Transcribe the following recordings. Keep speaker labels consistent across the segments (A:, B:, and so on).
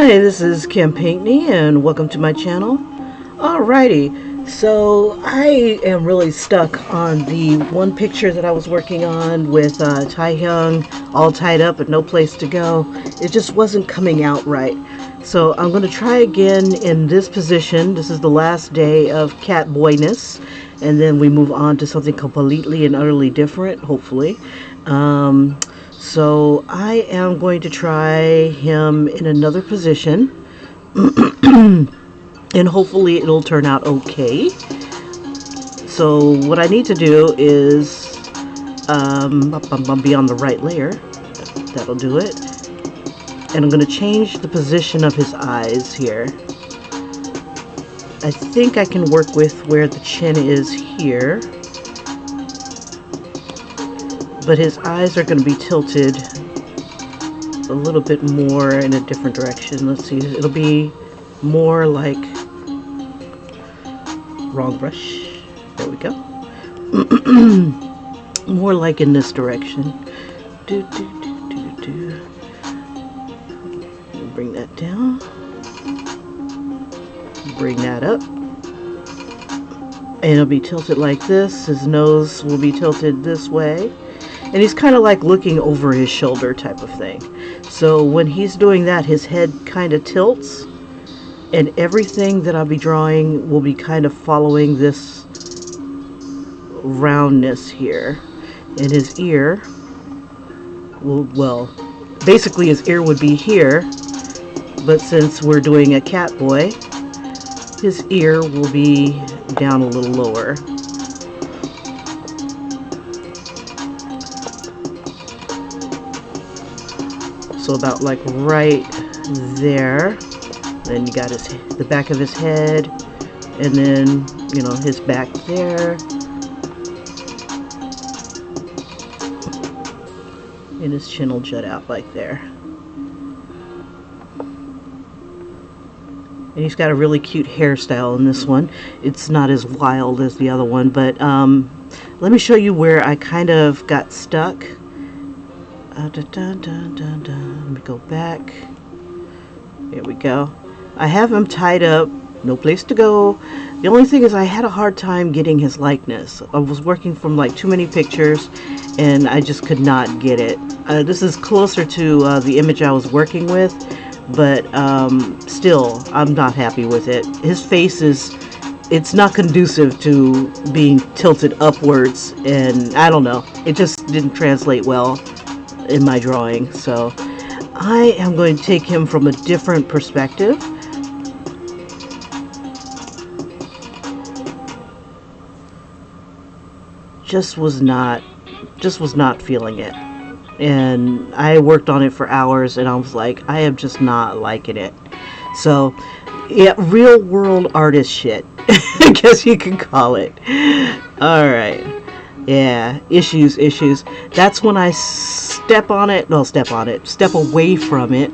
A: Hi, this is Kim Pinkney and welcome to my channel. Alrighty, so I am really stuck on the one picture that I was working on with Taehyung all tied up and no place to go. It just wasn't coming out right. So I'm going to try again in this position. This is the last day of cat boyness, and then we move on to something completely and utterly different, hopefully. So I am going to try him in another position and hopefully it'll turn out okay. So what I need to do is be on the right layer. That'll do it. And I'm going to change the position of his eyes here. I think I can work with where the chin is here. But his eyes are going to be tilted a little bit more in a different direction. Let's see, it'll be more like, wrong brush, there we go. More like in this direction. Bring that down. Bring that up. And it'll be tilted like this. His nose will be tilted this way. And he's kind of like looking over his shoulder type of thing. So when he's doing that, his head kind of tilts. And everything that I'll be drawing will be kind of following this roundness here. And his ear will, well, basically his ear would be here. But since we're doing a cat boy, his ear will be down a little lower. So about like right there. Then you got the back of his head, and then, you know, his back there. And his chin will jut out like there. And he's got a really cute hairstyle in this one. It's not as wild as the other one, but let me show you where I kind of got stuck. Let me go back. There we go. I have him tied up, no place to go. The only thing is I had a hard time getting his likeness. I was working from like too many pictures and I just could not get it. This is closer to the image I was working with, but still I'm not happy with it. His face it's not conducive to being tilted upwards, and I don't know, it just didn't translate well in my drawing. So I am going to take him from a different perspective. Just was not feeling it, and I worked on it for hours and I was like, I am just not liking it. So yeah, real world artist shit, I guess you can call it. All right. Yeah, issues. That's when I step away from it,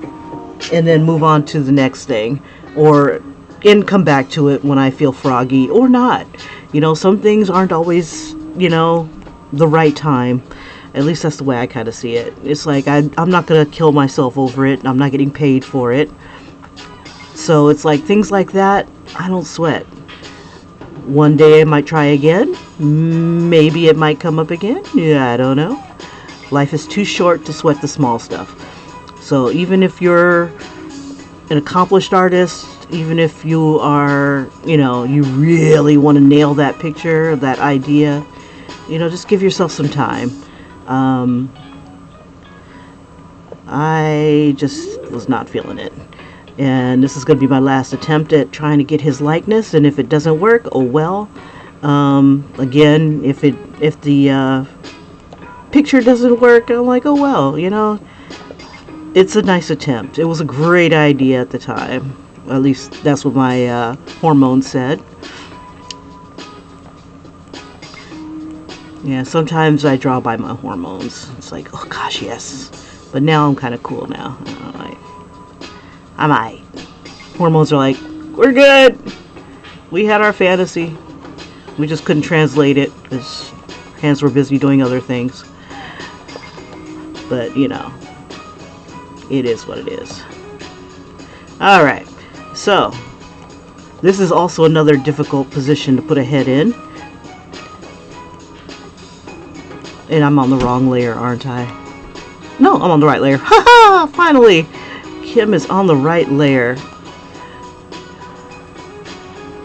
A: and then move on to the next thing, and come back to it when I feel froggy or not. You know, some things aren't always, you know, the right time. At least that's the way I kind of see it. It's like I'm not going to kill myself over it. I'm not getting paid for it. So it's like things like that, I don't sweat. One day I might try again. Maybe it might come up again. Yeah, I don't know. Life is too short to sweat the small stuff. So even if you're an accomplished artist, even if you are, you know, you really want to nail that picture, that idea, you know, just give yourself some time. I just was not feeling it. And this is going to be my last attempt at trying to get his likeness, and if it doesn't work, oh well. Again, if the picture doesn't work, I'm like, oh well, you know, it's a nice attempt. It was a great idea at the time. At least that's what my hormones said. Yeah, sometimes I draw by my hormones. It's like, oh gosh, yes. But now I'm kind of cool now. I'm alright. Hormones are like, we're good. We had our fantasy. We just couldn't translate it because hands were busy doing other things. But, you know, it is what it is. All right, so this is also another difficult position to put a head in. And I'm on the wrong layer, aren't I? No, I'm on the right layer. Haha! Finally! Kim is on the right layer.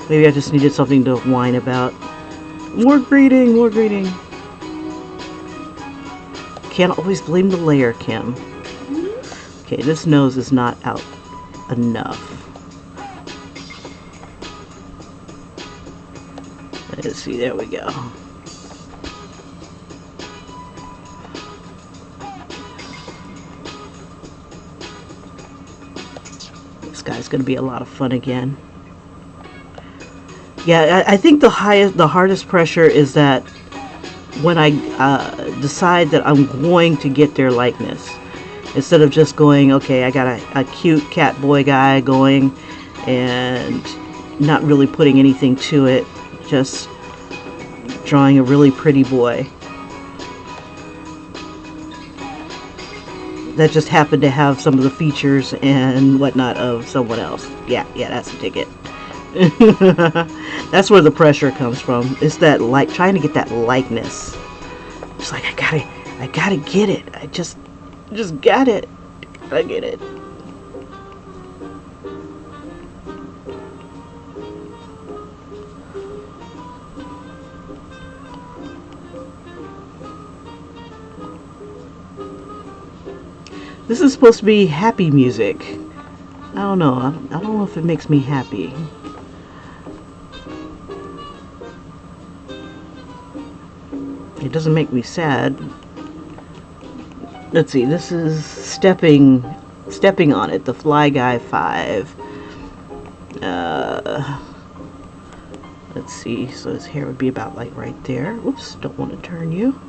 A: Maybe I just needed something to whine about. More greeting, more greeting. Can't always blame the layer, Kim. Okay, this nose is not out enough. Let's see, there we go. This guy's gonna be a lot of fun again. Yeah, I think the hardest pressure is that when I decide that I'm going to get their likeness, instead of just going, okay, I got a cute cat boy guy going and not really putting anything to it, just drawing a really pretty boy that just happened to have some of the features and whatnot of someone else. Yeah, that's a ticket. That's where the pressure comes from. It's that trying to get that likeness. It's like I gotta get it. I just got it. I get it. This is supposed to be happy music. I don't know. I don't know if it makes me happy. It doesn't make me sad. Let's see. This is stepping on it. The Fly Guy 5. Let's see. So his hair would be about like right there. Oops. Don't want to turn you.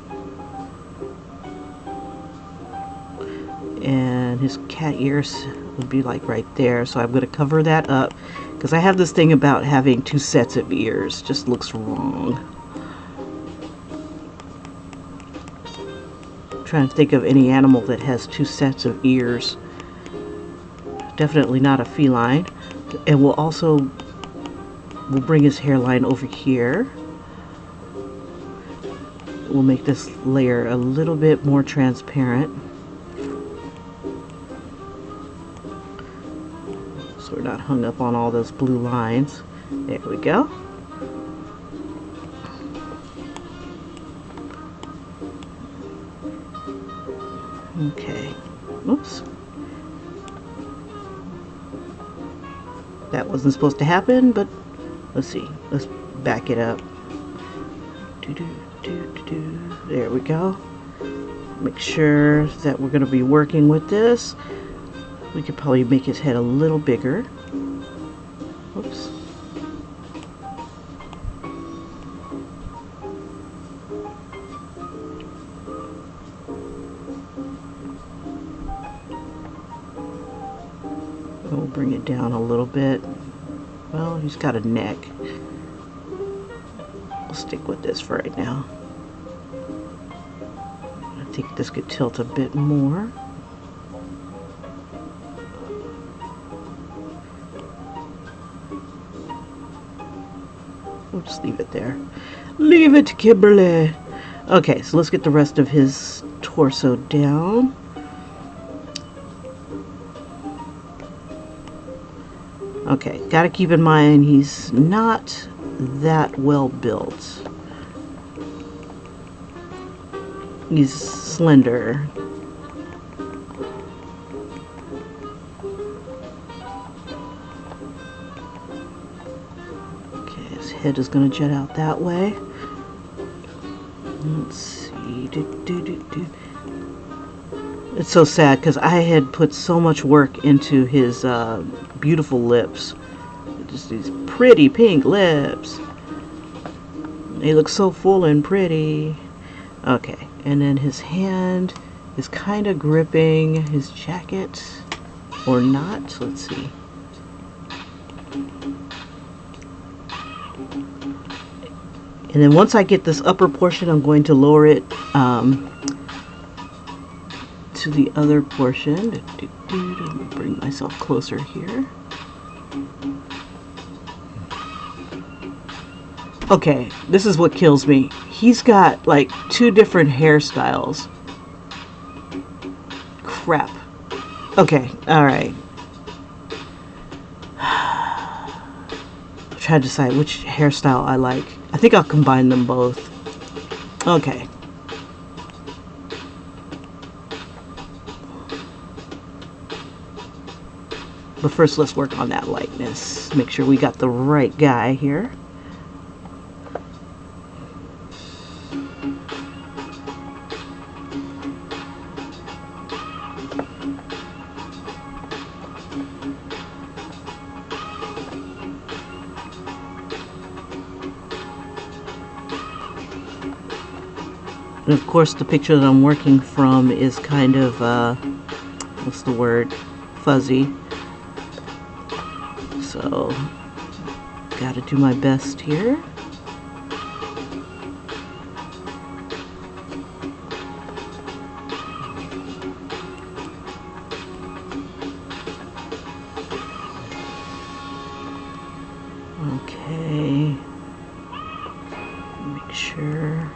A: And his cat ears would be like right there, so I'm going to cover that up because I have this thing about having two sets of ears. Just looks wrong. I'm trying to think of any animal that has two sets of ears. Definitely not a feline. And we'll bring his hairline over here. We'll make this layer a little bit more transparent, so we're not hung up on all those blue lines. There we go. Okay. Oops. That wasn't supposed to happen, but let's see. Let's back it up. There we go. Make sure that we're going to be working with this. We could probably make his head a little bigger. Oops. We'll bring it down a little bit. Well, he's got a neck. We'll stick with this for right now. I think this could tilt a bit more. We'll just leave it there. Leave it, Kimberly. Okay, so let's get the rest of his torso down. Okay, gotta keep in mind he's not that well built. He's slender. Head is going to jet out that way. Let's see. It's so sad because I had put so much work into his beautiful lips. Just these pretty pink lips. They look so full and pretty. Okay, and then his hand is kind of gripping his jacket or not. Let's see. And then once I get this upper portion, I'm going to lower it to to the other portion. Let me bring myself closer here. Okay, this is what kills me. He's got like 2 different hairstyles. Crap. Okay, alright. I'm trying to decide which hairstyle I like. I think I'll combine them both. Okay. But first, let's work on that lightness. Make sure we got the right guy here. And of course, the picture that I'm working from is kind of, what's the word? Fuzzy. So, gotta do my best here. Okay. Make sure.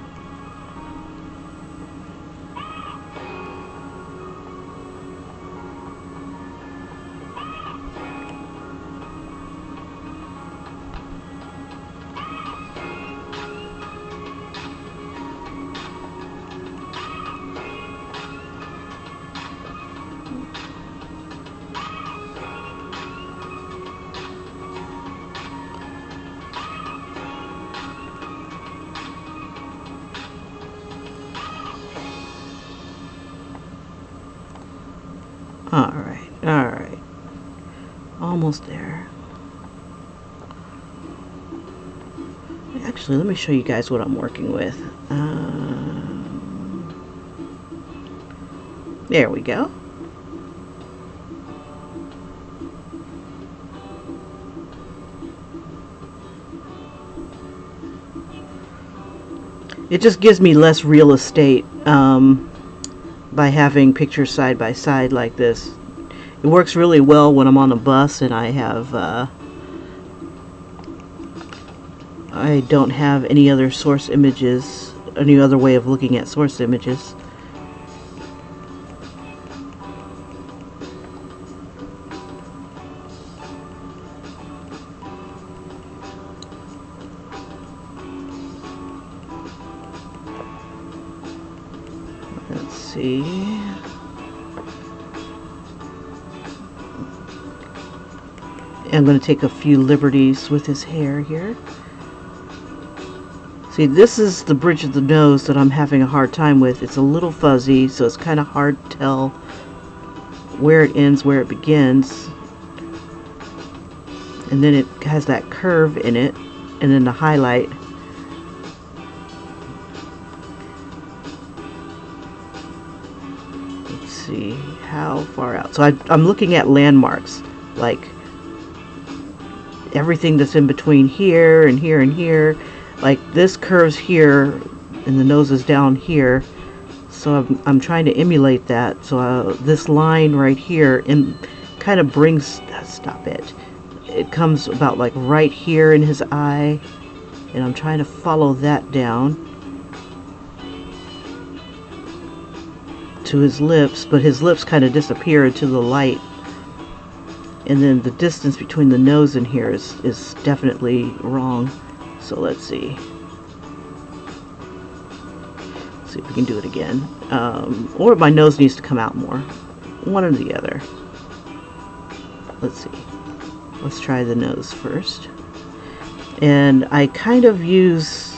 A: Alright. Almost there. Actually, let me show you guys what I'm working with. There we go. It just gives me less real estate by having pictures side by side like this. It works really well when I'm on a bus and I don't have any other source images, any other way of looking at source images. Let's see. I'm going to take a few liberties with his hair here. See, this is the bridge of the nose that I'm having a hard time with. It's a little fuzzy, so it's kind of hard to tell where it ends, where it begins. And then it has that curve in it, and then the highlight. Let's see, how far out? So I'm looking at landmarks, like everything that's in between here and here and here. Like this curves here and the nose is down here, so I'm trying to emulate that. So this line right here kind of brings, stop it, it comes about like right here in his eye, and I'm trying to follow that down to his lips, but his lips kind of disappear into the light. And then the distance between the nose and here is definitely wrong. So let's see. See if we can do it again. Or my nose needs to come out more. One or the other. Let's see. Let's try the nose first. And I kind of use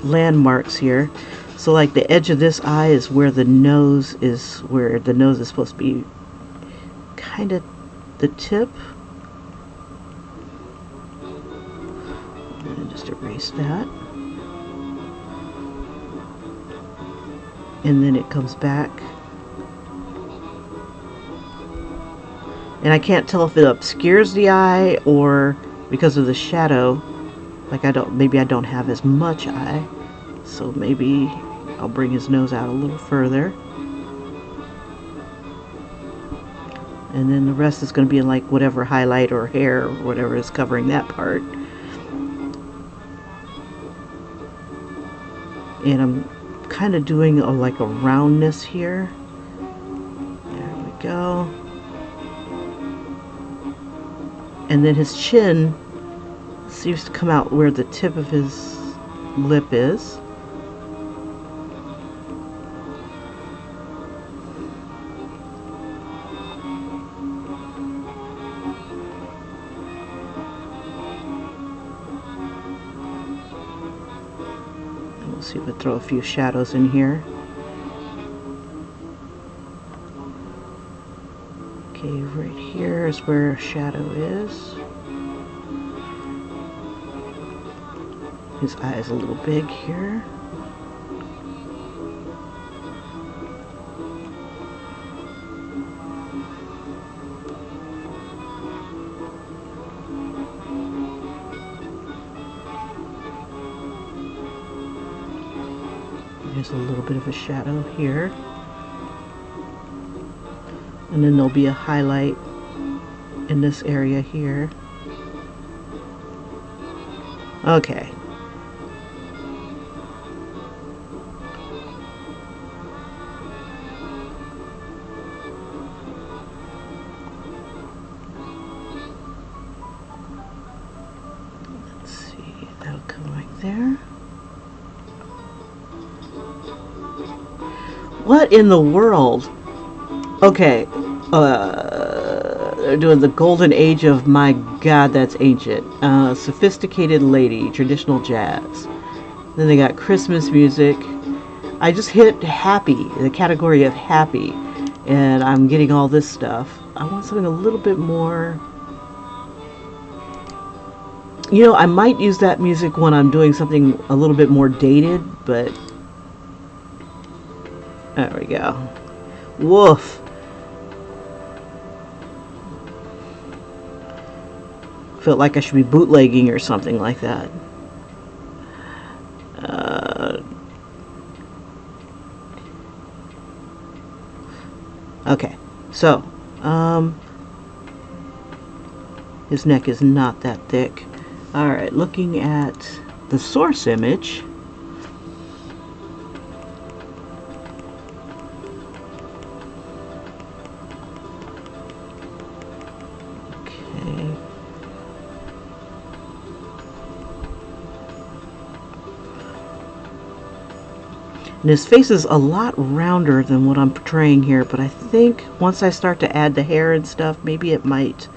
A: landmarks here. So like the edge of this eye is where the nose is supposed to be kind of the tip. And just erase that. And then it comes back. And I can't tell if it obscures the eye or because of the shadow. Like maybe I don't have as much eye. So maybe I'll bring his nose out a little further. And then the rest is going to be in like whatever highlight or hair or whatever is covering that part. And I'm kind of doing like a roundness here. There we go. And then his chin seems to come out where the tip of his lip is. And we'll see if we throw a few shadows in here. Okay, right here is where a shadow is. His eye is a little big here. There's a little bit of a shadow here. And then there'll be a highlight in this area here. Okay. Let's see, that'll come right there. What in the world? Okay, they're doing the golden age of, my god, that's ancient. Sophisticated lady, traditional jazz. Then they got Christmas music. I just hit happy, the category of happy, and I'm getting all this stuff. I want something a little bit more. You know, I might use that music when I'm doing something a little bit more dated, but there we go. Woof. Felt like I should be bootlegging or something like that. Okay, so his neck is not that thick. All right, looking at the source image. And his face is a lot rounder than what I'm portraying here, but I think once I start to add the hair and stuff, maybe it might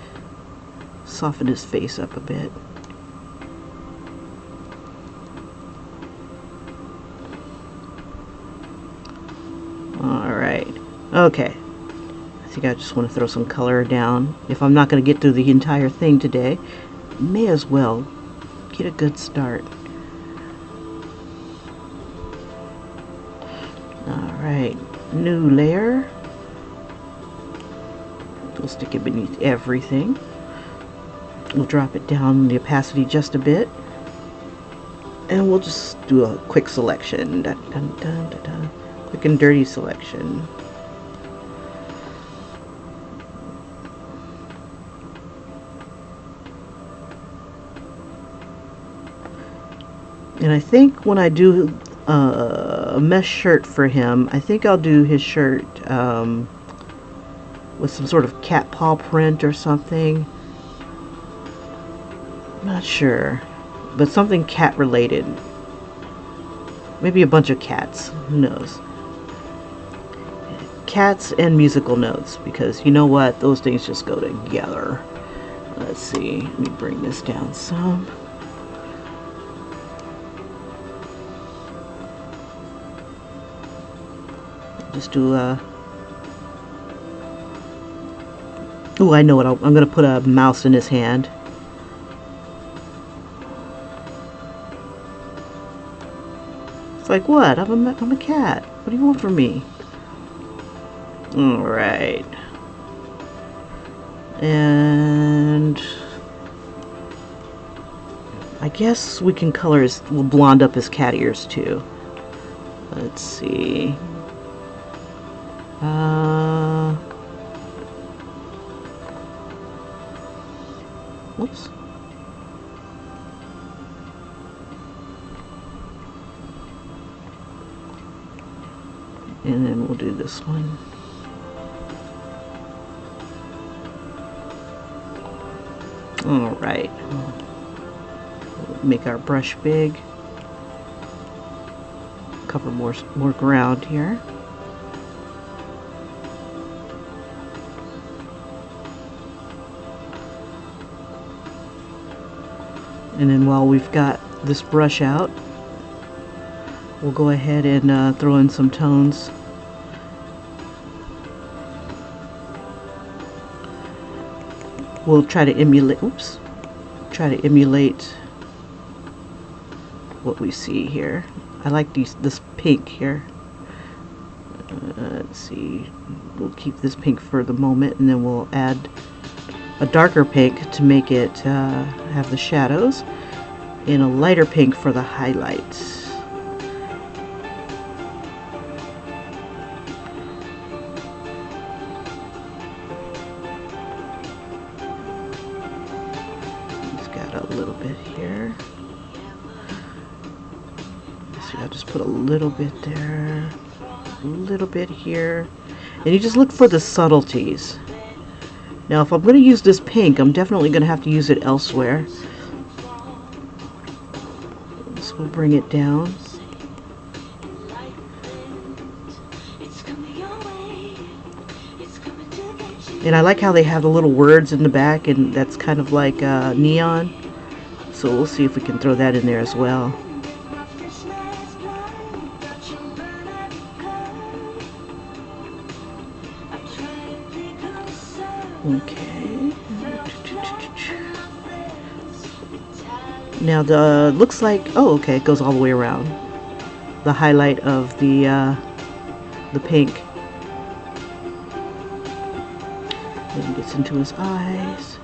A: soften his face up a bit. Alright, okay. I think I just want to throw some color down. If I'm not going to get through the entire thing today, may as well get a good start. Alright, new layer. We'll stick it beneath everything. We'll drop it down the opacity just a bit. And we'll just do a quick selection. Dun, dun, dun, dun, dun. Quick and dirty selection. And I think when I do a mesh shirt for him, I think I'll do his shirt with some sort of cat paw print or something. I'm not sure, but something cat related. Maybe a bunch of cats, who knows. Cats and musical notes, because you know what, those things just go together. Let's see, let me bring this down some. Just do a. Oh, I know what I'm gonna put a mouse in his hand. It's like, what? I'm a cat. What do you want from me? All right. And I guess we can color his. We'll blonde up his cat ears too. Let's see. Whoops. And then we'll do this one. All right. Make our brush big. Cover more ground here. And then while we've got this brush out, we'll go ahead and throw in some tones. We'll try to emulate, what we see here. I like this pink here. Let's see, we'll keep this pink for the moment, and then we'll add a darker pink to make it have the shadows, and a lighter pink for the highlights. A little bit here. See, I'll just put a little bit there, a little bit here, and you just look for the subtleties. Now, if I'm going to use this pink, I'm definitely going to have to use it elsewhere. So we'll bring it down. And I like how they have the little words in the back, and that's kind of like neon. So we'll see if we can throw that in there as well. Okay. Now looks like, oh, okay, it goes all the way around. The highlight of the pink. Then gets into his eyes.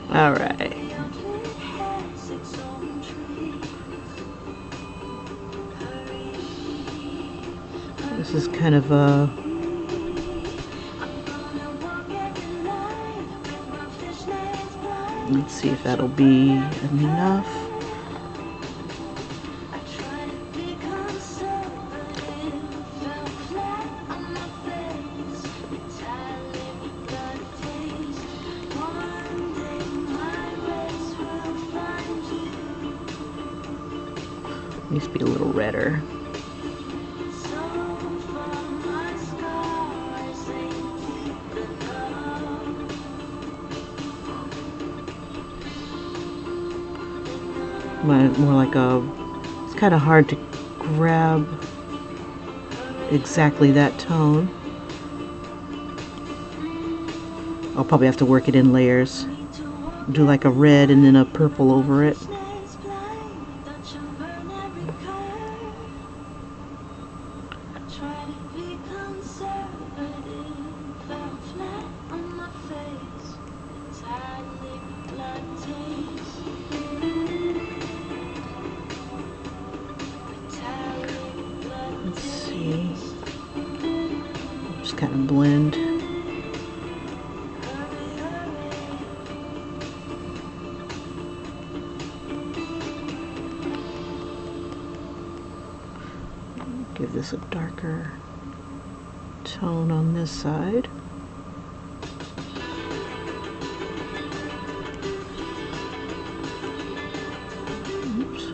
A: All right. This is kind of a let's see if that'll be enough. Needs to be a little redder. More like it's kind of hard to grab exactly that tone. I'll probably have to work it in layers. Do like a red and then a purple over it. Let's see. Just kind of blend. Give this a darker tone on this side. Oops.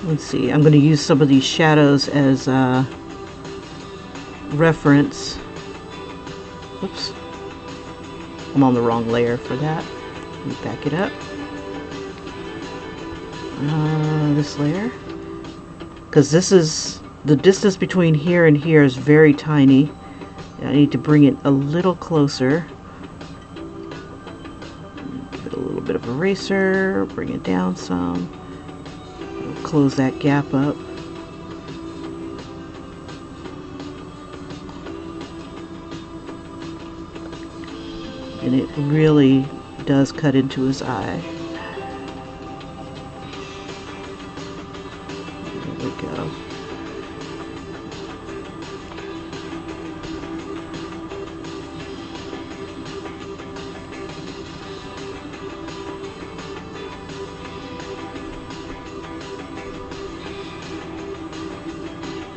A: Let's see, I'm going to use some of these shadows as reference. Oops. I'm on the wrong layer for that. Let me back it up. This layer. because this is the distance between here and here is very tiny. I need to bring it a little closer. Give it a little bit of eraser, bring it down some. We'll close that gap up. And it really does cut into his eye. There we go.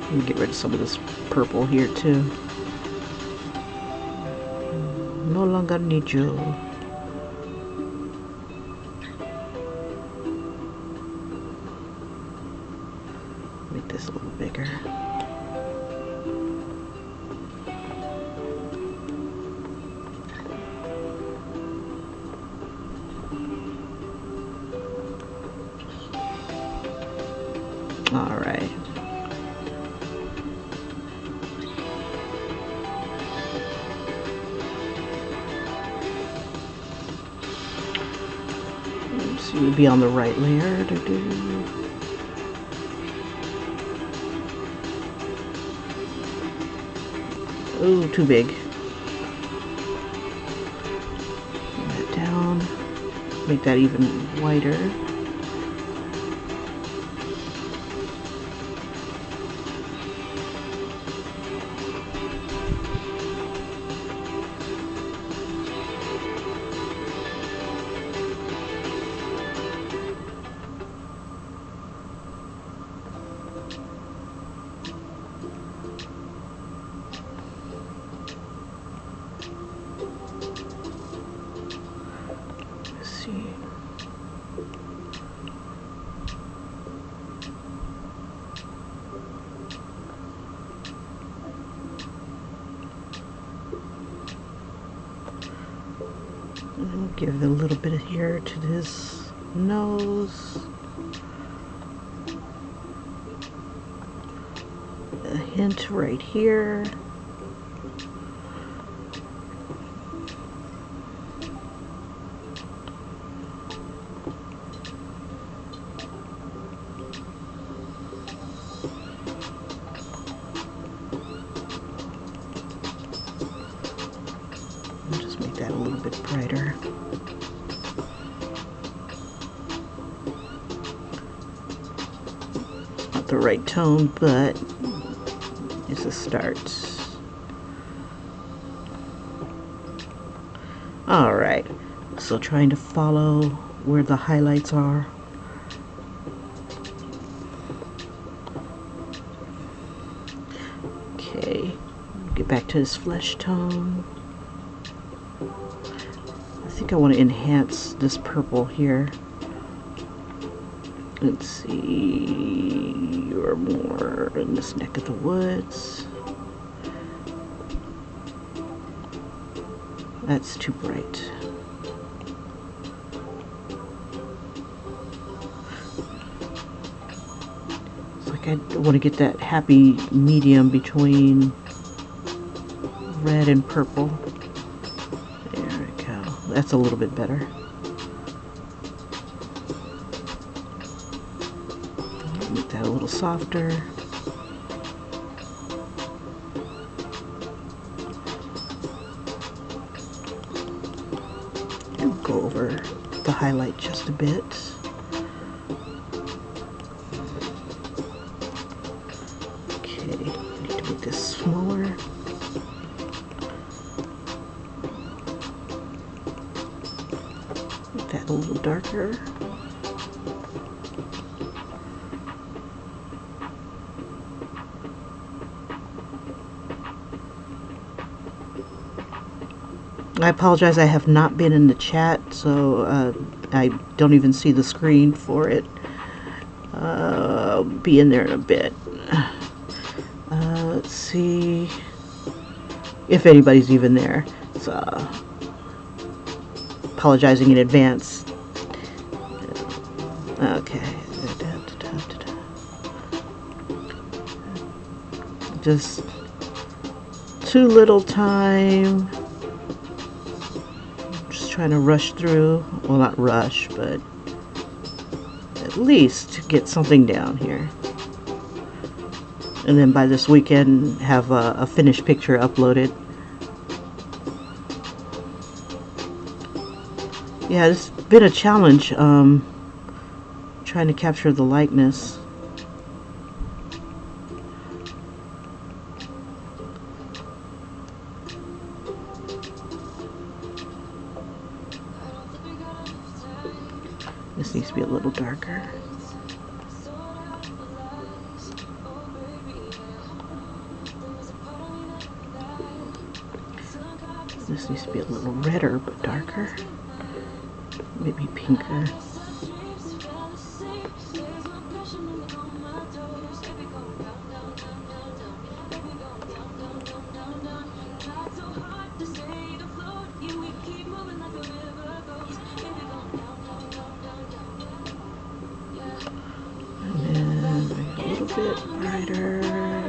A: Let me get rid of some of this purple here too. No longer need you. Make this a little bigger. All right. It would be on the right layer. Oh, too big. Bring that down. Make that even whiter. Give it a little bit here to his nose. A hint right here. Just make that a little bit brighter. Not the right tone, but it's a start. All right, so trying to follow where the highlights are. Okay, get back to his flesh tone. I think I want to enhance this purple here. Let's see, you're more in this neck of the woods. That's too bright. It's like I want to get that happy medium between red and purple. There we go. That's a little bit better. Make that a little softer. And go over the highlight just a bit. Okay, I need to make this smaller. Make that a little darker. I apologize, I have not been in the chat, so I don't even see the screen for it. I'll be in there in a bit. Let's see if anybody's even there. So, apologizing in advance. Okay. Just too little time. Just trying to rush through. Well, not rush, but at least get something down here. And then by this weekend, have a finished picture uploaded. Yeah, it's been a challenge trying to capture the likeness. This needs to be a little darker. This needs to be a little redder but darker. Maybe pinker. Bit brighter,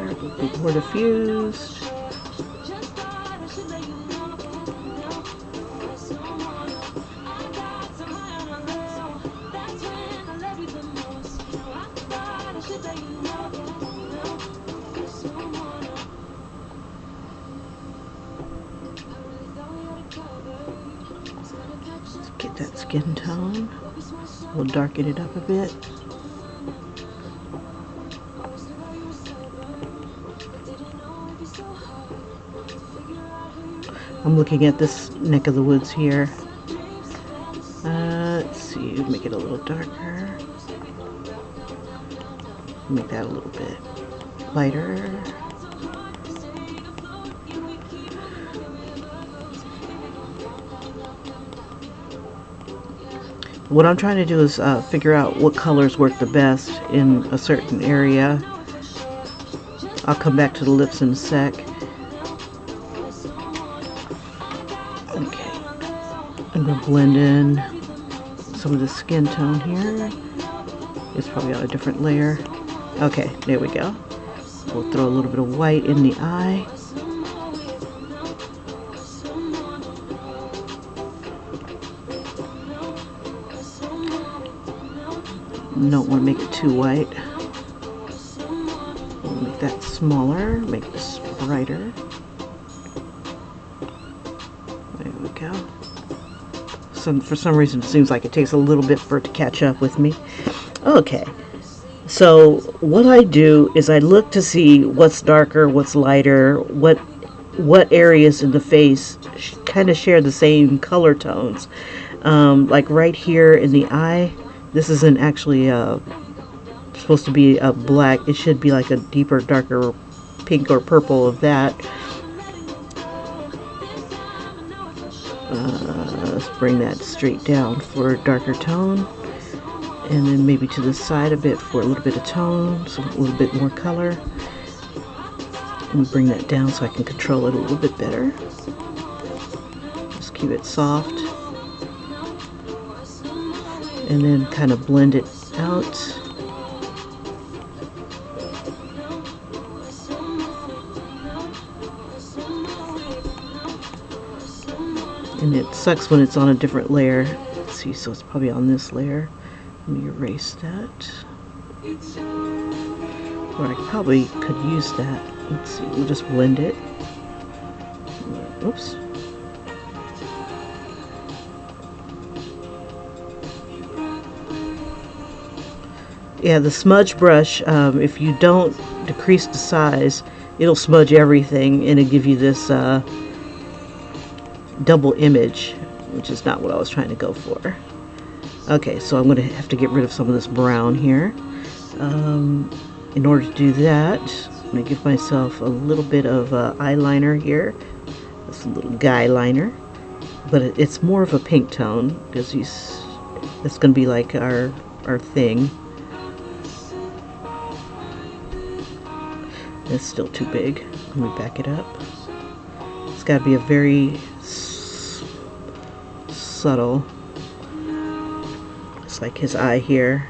A: a bit more diffused. Let's get that skin tone. We'll darken it up a bit. I'm looking at this neck of the woods here. Let's see, make it a little darker. Make that a little bit lighter. What I'm trying to do is figure out what colors work the best in a certain area. I'll come back to the lips in a sec. I'm going to blend in some of the skin tone here. It's probably on a different layer. Okay, there we go. We'll throw a little bit of white in the eye. Don't want to make it too white. We'll make that smaller, make this brighter. There we go. For some reason it seems like it takes a little bit for it to catch up with me. Okay, so what I do is I look to see what's darker, what's lighter, what areas in the face kind of share the same color tones. Like right here in the eye, this isn't actually supposed to be a black. It should be like a deeper, darker pink or purple of that. Let's bring that straight down for a darker tone, and then maybe to the side a bit for a little bit of tone, so a little bit more color. And bring that down so I can control it a little bit better. Just keep it soft, and then kind of blend it out. And it sucks when it's on a different layer. Let's see, so it's probably on this layer. Let me erase that. Or I probably could use that. Let's see, we'll just blend it. Oops. Yeah, the smudge brush, if you don't decrease the size, it'll smudge everything and it'll give you this double image, which is not what I was trying to go for. Okay, so I'm going to have to get rid of some of this brown here. In order to do that, I'm going to give myself a little bit of eyeliner here. This little guy liner, but it's more of a pink tone because that's going to be like our thing. It's still too big. Let me back it up. It's got to be a very subtle. It's like his eye here.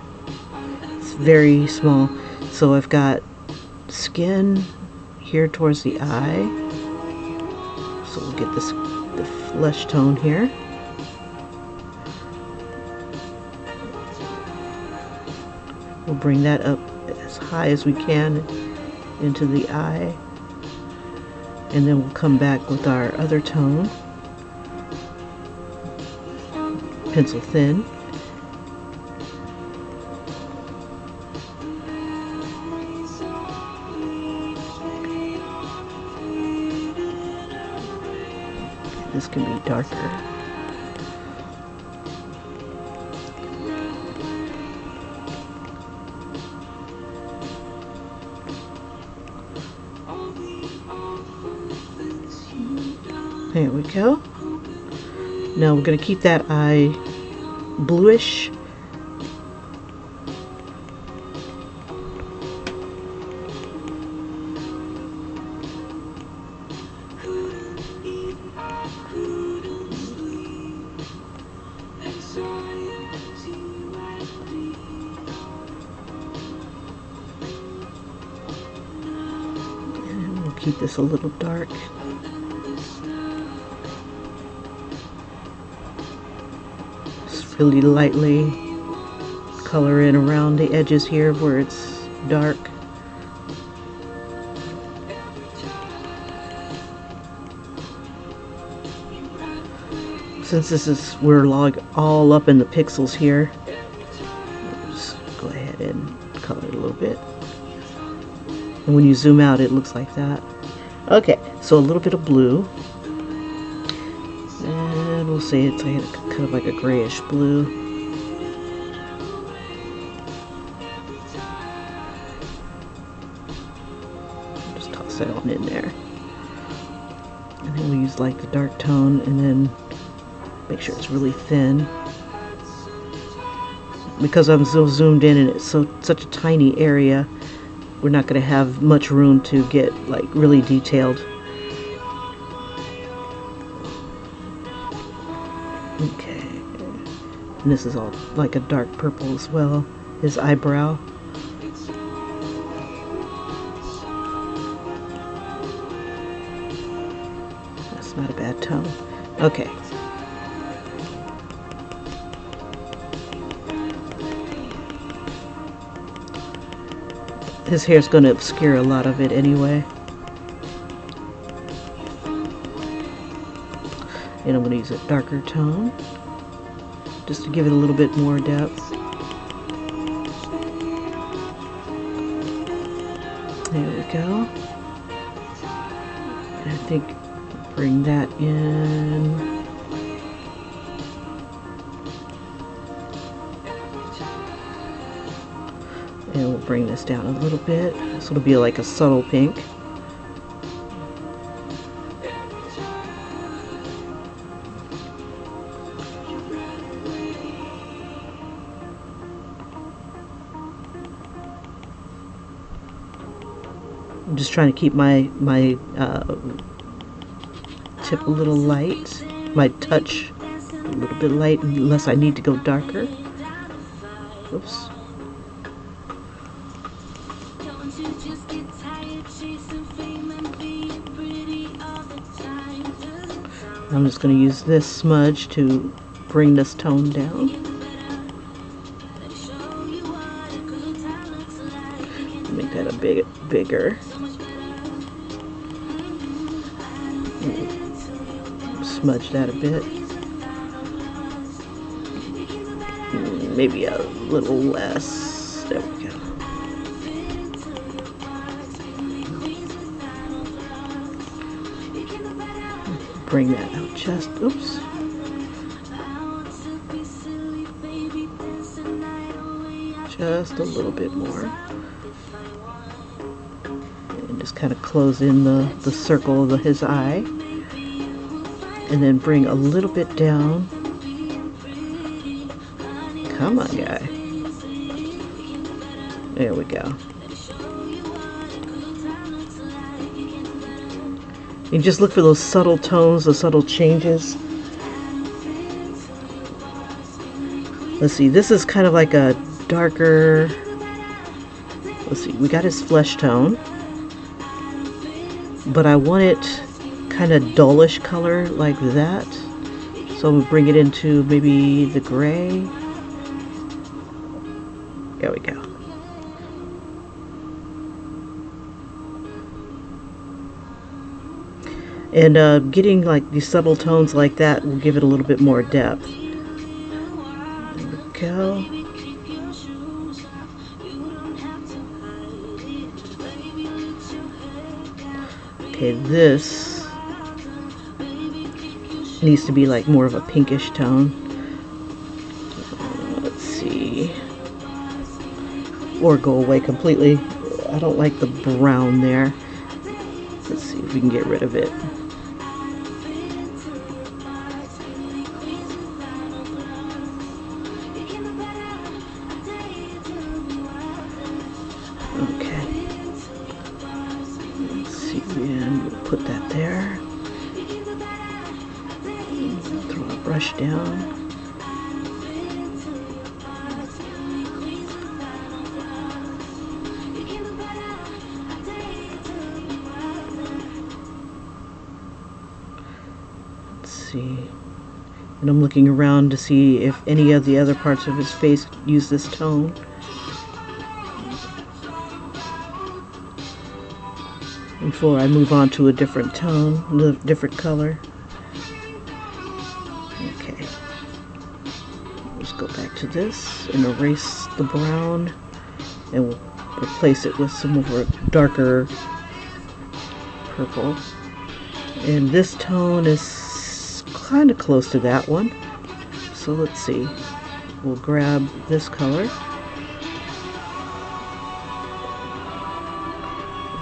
A: It's very small. So I've got skin here towards the eye. So we'll get the flesh tone here. We'll bring that up as high as we can into the eye. And then we'll come back with our other tone. Pencil thin. This can be darker. There we go. Now we're going to keep that eye bluish. And we'll keep this a little dark. Really lightly color in around the edges here where it's dark. Since this is, we're all up in the pixels here, just go ahead and color it a little bit. And when you zoom out, it looks like that. Okay, so a little bit of blue. And we'll say it's kind of like a grayish blue. Just toss that on in there. And then we use like the dark tone and then make sure it's really thin. Because I'm so zoomed in and it's such a tiny area, we're not going to have much room to get like really detailed. Okay, and this is all like a dark purple as well, his eyebrow. That's not a bad tone. Okay. His hair's going to obscure a lot of it anyway. And I'm going to use a darker tone just to give it a little bit more depth. There we go. And I think bring that in. And we'll bring this down a little bit. So it'll be like a subtle pink. I'm just trying to keep my tip a little light, my touch a little bit light, unless I need to go darker. Oops. I'm just going to use this smudge to bring this tone down. Make that a bit bigger. Smudge that a bit. Maybe a little less. There we go. Bring that out just, oops. Just a little bit more. And just kind of close in the circle of his eye. And then bring a little bit down. Come on, guy. There we go. You just look for those subtle tones, those subtle changes. Let's see, this is kind of like a darker, let's see, we got his flesh tone. but I want it kind of dullish color like that. So I'm gonna bring it into maybe the gray. There we go. And getting like these subtle tones like that will give it a little bit more depth. There we go. Okay, this needs to be like more of a pinkish tone. Let's see. Or go away completely. I don't like the brown there. Let's see if we can get rid of it. Okay. Let's see, and we'll put that there. Throw a brush down. See, and I'm looking around to see if any of the other parts of his face use this tone. Before I move on to a different tone, a different color. Okay, let's go back to this and erase the brown, and we'll replace it with some more darker purple. And this tone is kind of close to that one, so let's see, we'll grab this color,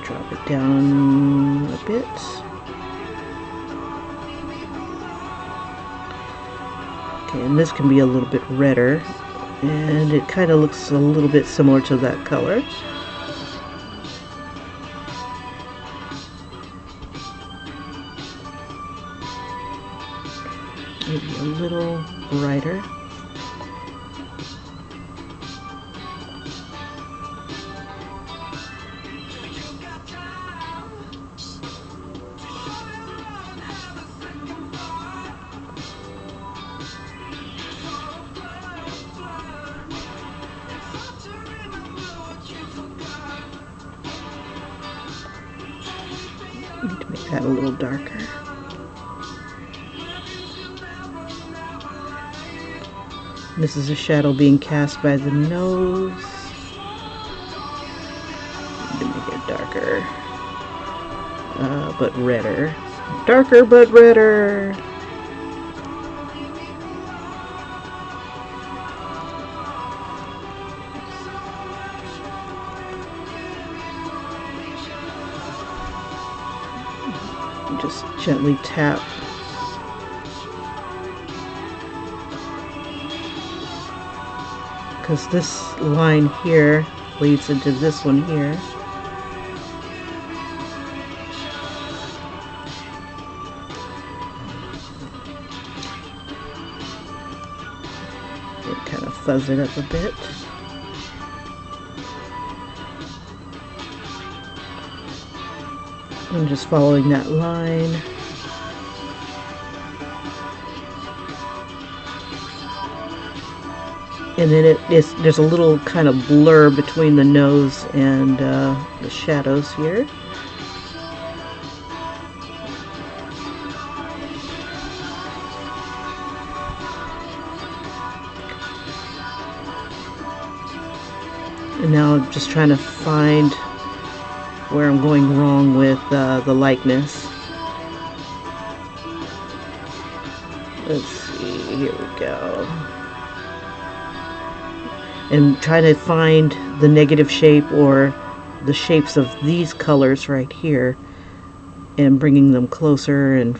A: drop it down a bit, okay, and this can be a little bit redder, and it kind of looks a little bit similar to that color. Maybe a little brighter. Need to make that a little darker. This is a shadow being cast by the nose. To make it darker, but redder. Darker but redder. Just gently tap. Because this line here leads into this one here. And kind of fuzz it up a bit. I'm just following that line. And then there's a little kind of blur between the nose and the shadows here. And now I'm just trying to find where I'm going wrong with the likeness. Let's see, here we go. And try to find the negative shape or the shapes of these colors right here and bringing them closer and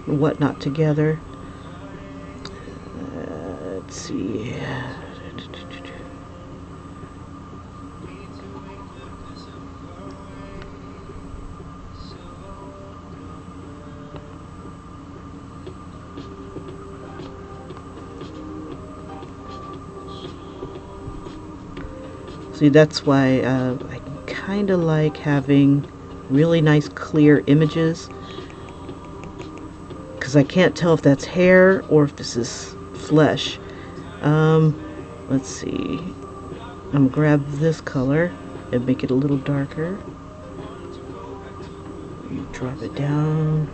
A: whatnot together. Let's see. See, that's why I kind of like having really nice clear images, because I can't tell if that's hair or if this is flesh. Let's see. I'm gonna grab this color and make it a little darker. Drop it down.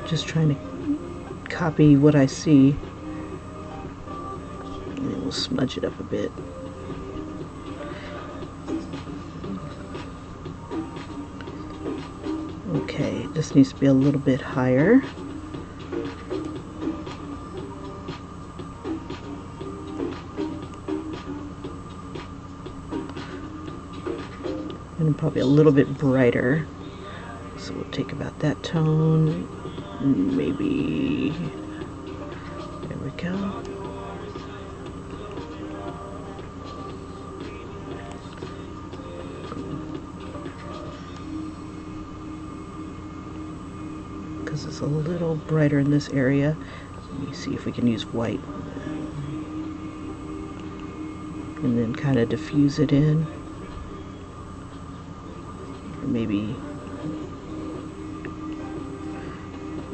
A: Just trying to copy what I see. And then we'll smudge it up a bit. Okay, this needs to be a little bit higher. And probably a little bit brighter. So we'll take about that tone. Maybe, there we go. Because it's a little brighter in this area. Let me see if we can use white. And then kind of diffuse it in. Or maybe,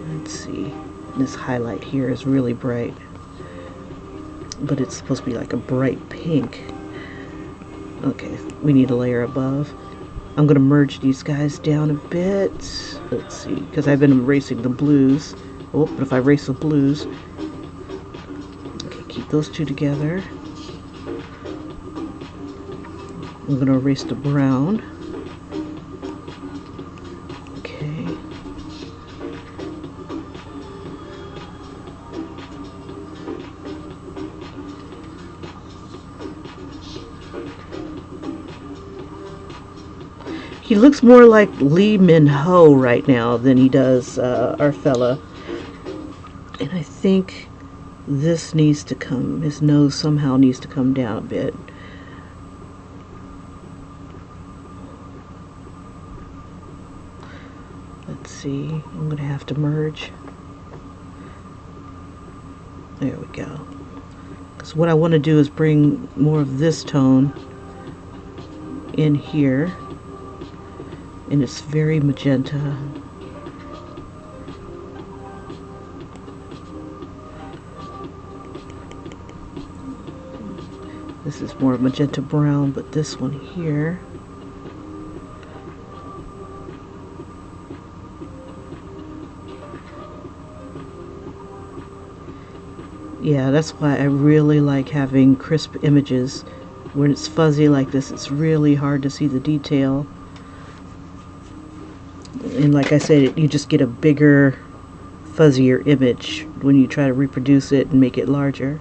A: let's see, this highlight here is really bright, but it's supposed to be like a bright pink. Okay, we need a layer above. I'm going to merge these guys down a bit. Let's see, because I've been erasing the blues. Oh, but if I erase the blues, okay, keep those two together. I'm going to erase the brown. He looks more like Lee Min-ho right now than he does our fella. And I think this needs to come, his nose somehow needs to come down a bit. Let's see, I'm going to have to merge. There we go. Because what I want to do is bring more of this tone in here. And it's very magenta. This is more magenta brown, but this one here, yeah, that's why I really like having crisp images. When it's fuzzy like this, it's really hard to see the detail. And like I said, you just get a bigger, fuzzier image when you try to reproduce it and make it larger.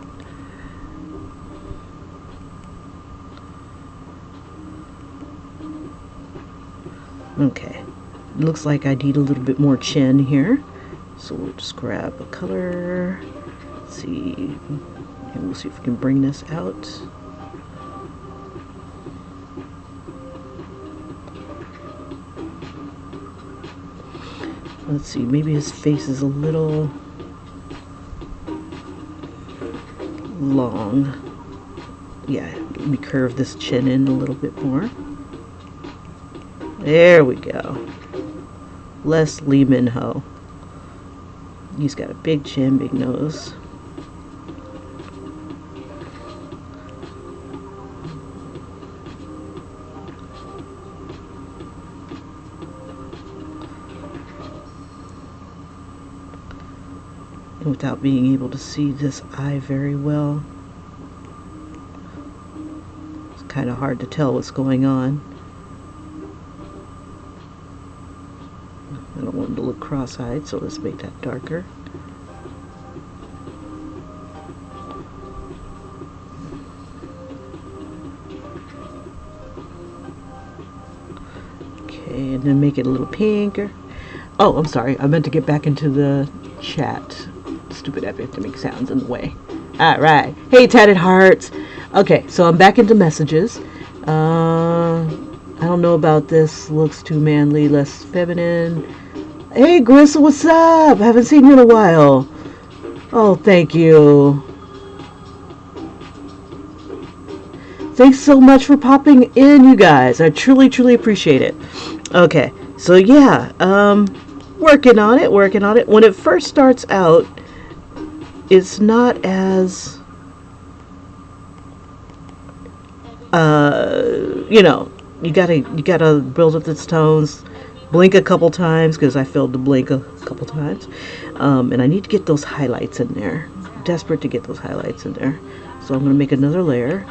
A: Okay, it looks like I need a little bit more chin here. So we'll just grab a color. Let's see, and we'll see if we can bring this out. Let's see, maybe his face is a little long. Yeah, let me curve this chin in a little bit more. There we go. Less Lee Min-ho. He's got a big chin, big nose. Without being able to see this eye very well, it's kind of hard to tell what's going on. I don't want him to look cross-eyed, so let's make that darker. Okay, and then make it a little pinker. Oh, I'm sorry. I meant to get back into the chat. Stupid app have to make sounds in the way. Alright. Hey, Tatted Hearts. Okay, so I'm back into messages. I don't know about this. Looks too manly, less feminine. Hey, Gristle, what's up? Haven't seen you in a while. Oh, thank you. Thanks so much for popping in, you guys. I truly, truly appreciate it. Okay, so yeah, working on it. When it first starts out, it's not as, you gotta build up its tones, blink a couple times, because I failed to blink a couple times, and I need to get those highlights in there. Desperate to get those highlights in there. So I'm gonna make another layer,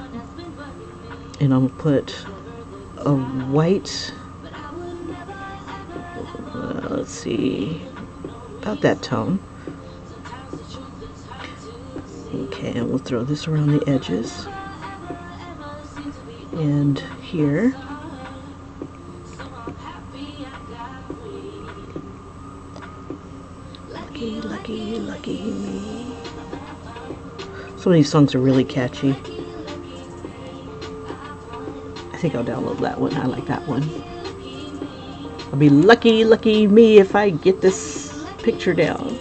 A: and I'm gonna put a white, let's see, about that tone. Okay, and we'll throw this around the edges. And here. Lucky, lucky, lucky me. Some of these songs are really catchy. I think I'll download that one. I like that one. I'll be lucky, lucky me if I get this picture down.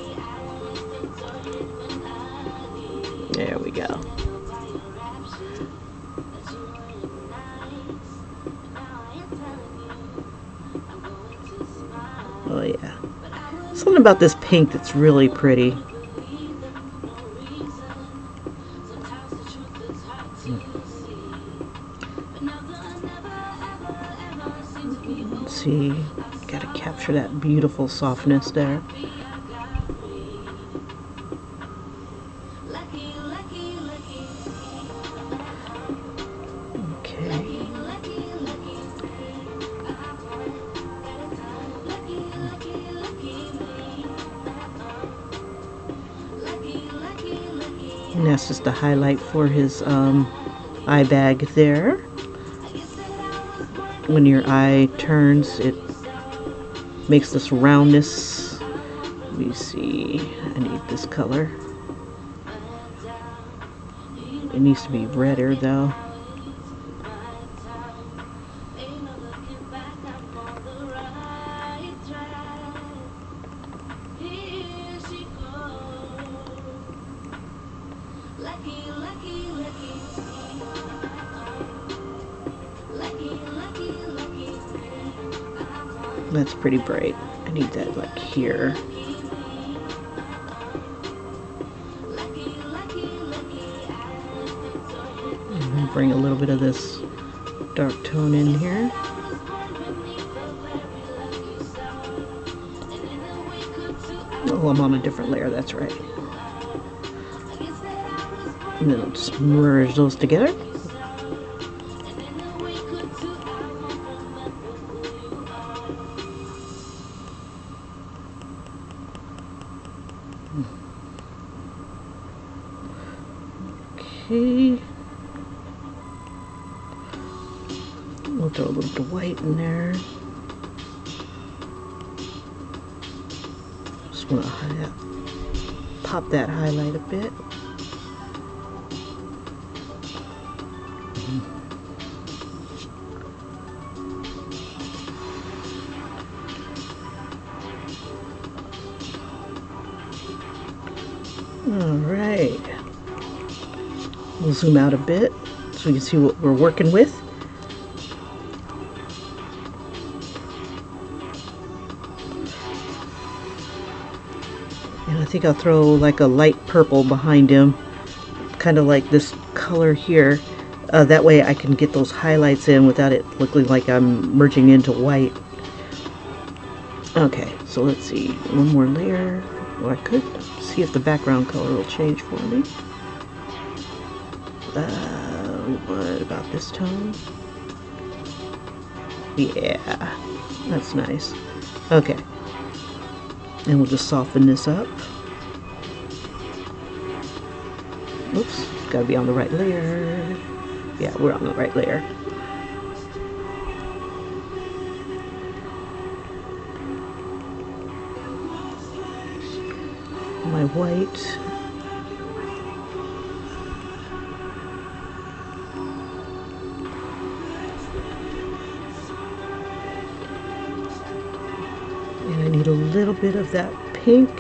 A: There we go. Oh yeah. Something about this pink that's really pretty. Let's see. Gotta capture that beautiful softness there. And that's just a highlight for his eye bag there. When your eye turns, it makes this roundness. Let me see. I need this color. It needs to be redder though. That's pretty bright. I need that like here. And bring a little bit of this dark tone in here. Oh, I'm on a different layer, that's right. And then I'll just merge those together. Okay. We'll throw a little bit of white in there. Just want to pop that highlight a bit. Alright. We'll zoom out a bit so we can see what we're working with. And I think I'll throw like a light purple behind him, kind of like this color here. That way I can get those highlights in without it looking like I'm merging into white. Okay, so let's see. One more layer. Or I could see if the background color will change for me. What about this tone? Yeah, that's nice. Okay. And we'll just soften this up. Oops, gotta be on the right layer. Yeah, we're on the right layer. my white. And I need a little bit of that pink.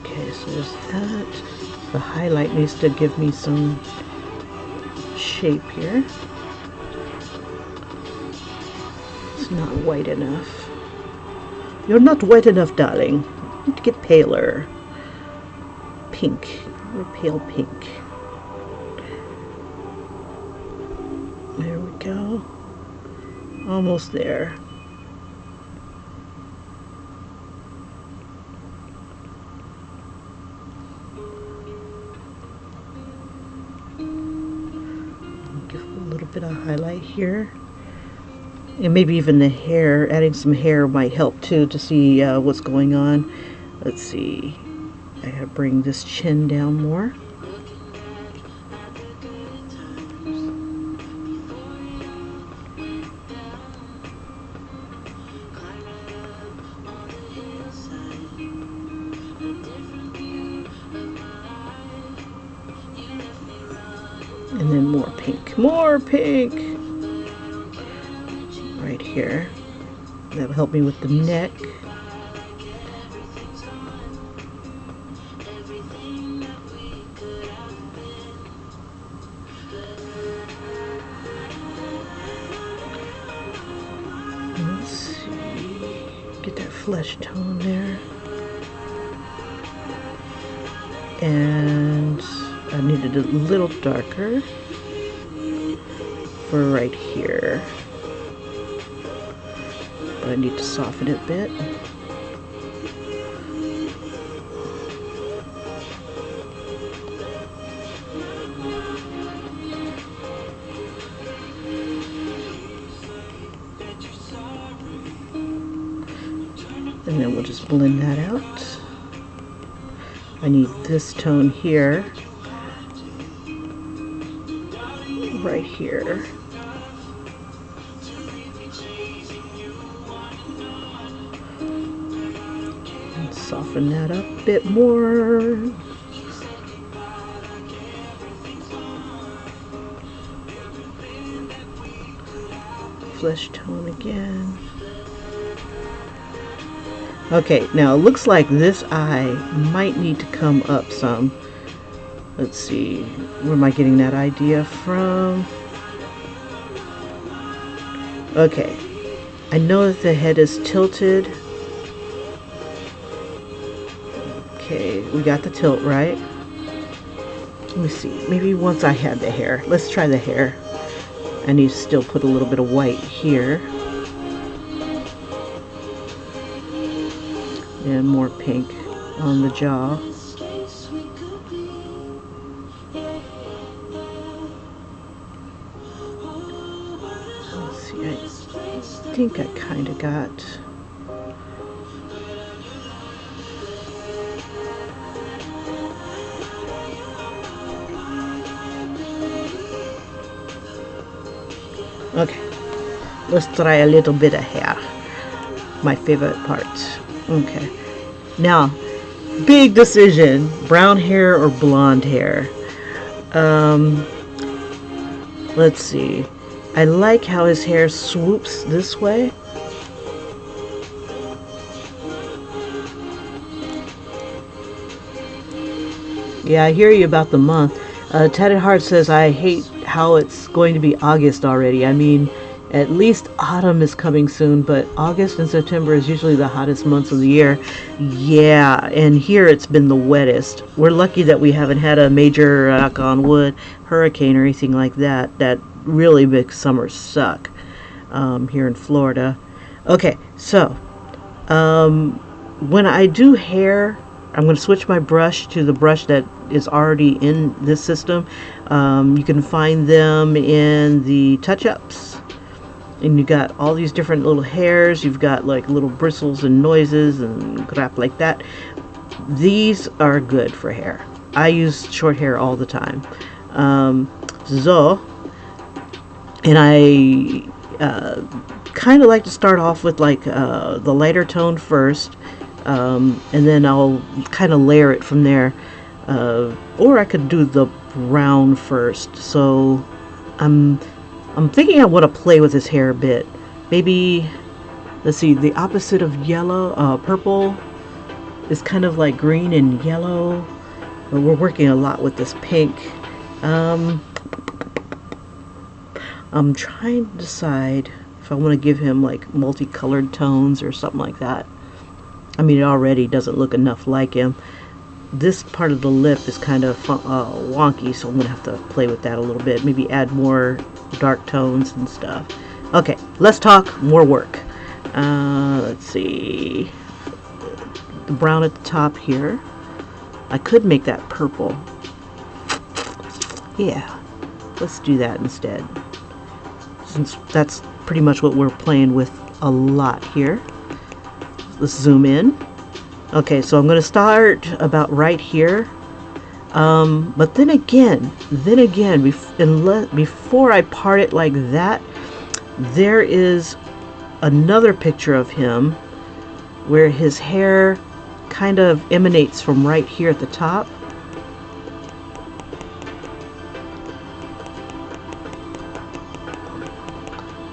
A: Okay, so there's that. The highlight needs to give me some shape here. It's not white enough. You're not white enough, darling. You need to get paler. Pink. Or pale pink. There we go. Almost there. Bit of highlight here, and maybe even the hair, adding some hair might help too to see what's going on. Let's see, I gotta bring this chin down more. And then more pink. More pink! Right here. That'll help me with the neck. Let's see. Get that flesh tone there. And I needed a little darker for right here, but I need to soften it a bit. And then we'll just blend that out. I need this tone here. Right here. And soften that up a bit more. Flesh tone again. Okay, now it looks like this eye might need to come up some. Let's see, where am I getting that idea from? Okay, I know that the head is tilted. Okay, we got the tilt right. Let me see, maybe once I had the hair. Let's try the hair. I need to still put a little bit of white here. And more pink on the jaw. Let's see, I think I kind of got... Okay, let's try a little bit of hair. My favorite part. Okay, now big decision: brown hair or blonde hair. Let's see, I like how his hair swoops this way. Yeah, I hear you about the month. Tatted Heart says, I hate how it's going to be August already. I mean, at least autumn is coming soon, but August and September is usually the hottest months of the year. Yeah, and here it's been the wettest. We're lucky that we haven't had a major, knock on wood, hurricane or anything like that. That really makes summer suck here in Florida. Okay, so when I do hair, I'm going to switch my brush to the brush that is already in this system. You can find them in the touch-ups. And you got all these different little hairs. You've got like little bristles and noises and crap like that. These are good for hair. I use short hair all the time. So, and I kind of like to start off with like the lighter tone first. And then I'll kind of layer it from there. Or I could do the brown first. So I'm thinking I want to play with his hair a bit. Maybe, let's see, the opposite of yellow, purple is kind of like green and yellow. But we're working a lot with this pink. I'm trying to decide if I want to give him like multicolored tones or something like that. I mean, it already doesn't look enough like him. This part of the lip is kind of wonky, so I'm going to have to play with that a little bit. Maybe add more dark tones and stuff. Okay, less talk, more work. Let's see. The brown at the top here. I could make that purple. Yeah, let's do that instead. Since that's pretty much what we're playing with a lot here. Let's zoom in. Okay, so I'm going to start about right here. But then again, before I part it like that, there is another picture of him where his hair kind of emanates from right here at the top.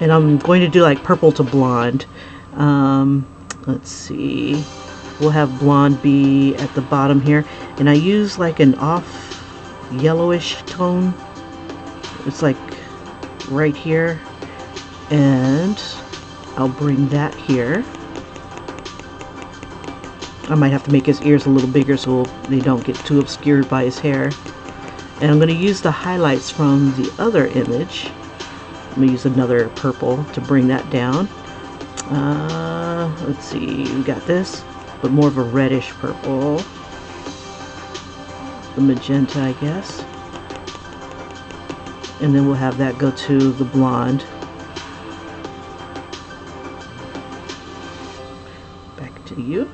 A: And I'm going to do like purple to blonde. Let's see. We'll have blonde be at the bottom here. And I use like an off yellowish tone. It's like right here. And I'll bring that here. I might have to make his ears a little bigger so they don't get too obscured by his hair. And I'm going to use the highlights from the other image. I'm going to use another purple to bring that down. Let's see, we got this, but more of a reddish purple. The magenta, I guess. And then we'll have that go to the blonde. Back to you.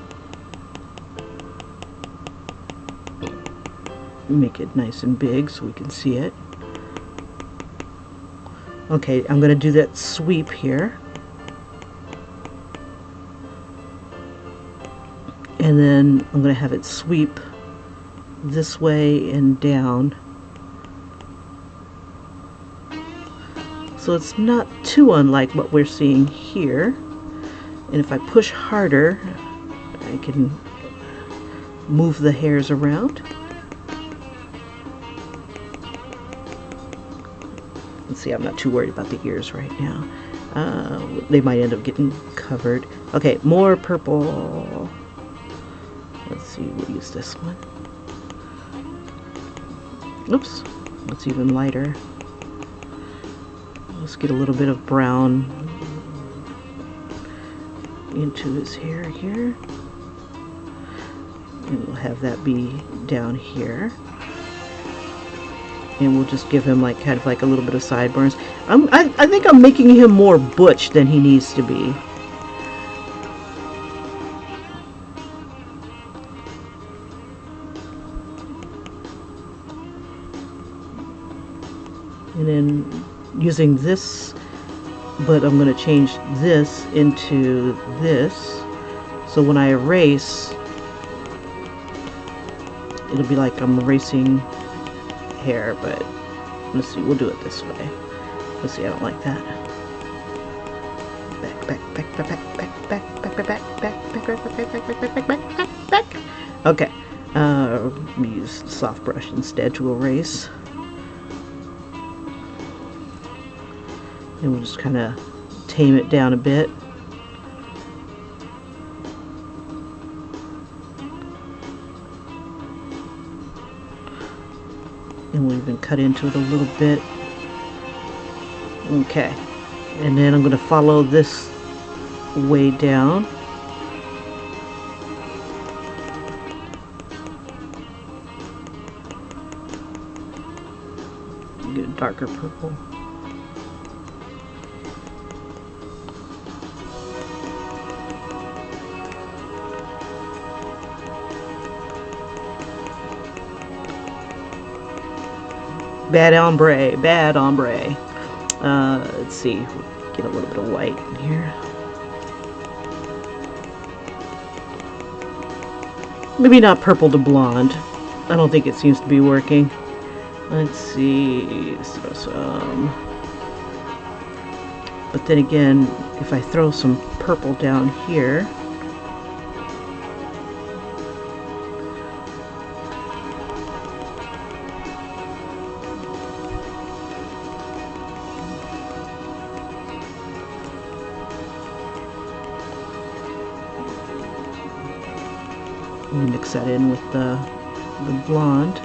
A: Make it nice and big so we can see it. Okay, I'm going to do that sweep here. And then I'm going to have it sweep this way and down. So it's not too unlike what we're seeing here. And if I push harder, I can move the hairs around. Let's see, I'm not too worried about the ears right now. They might end up getting covered. Okay, more purple. Let's see, we'll use this one. Oops, it's even lighter. Let's get a little bit of brown into his hair here. And we'll have that be down here. And we'll just give him like kind of like a little bit of sideburns. I think I'm making him more butch than he needs to be. And then using this, but I'm going to change this into this. So when I erase, it'll be like I'm erasing hair, but let's see, we'll do it this way. Let's see, I don't like that. Back. Okay, use the soft brush instead to erase. And we'll just kind of tame it down a bit. And we'll even cut into it a little bit. Okay. And then I'm going to follow this way down. Get a darker purple. Bad ombre, bad ombre. Let's see, get a little bit of white in here. Maybe not purple to blonde. I don't think it seems to be working. Let's see, throw some. But then again, if I throw some purple down here, mix that in with the blonde,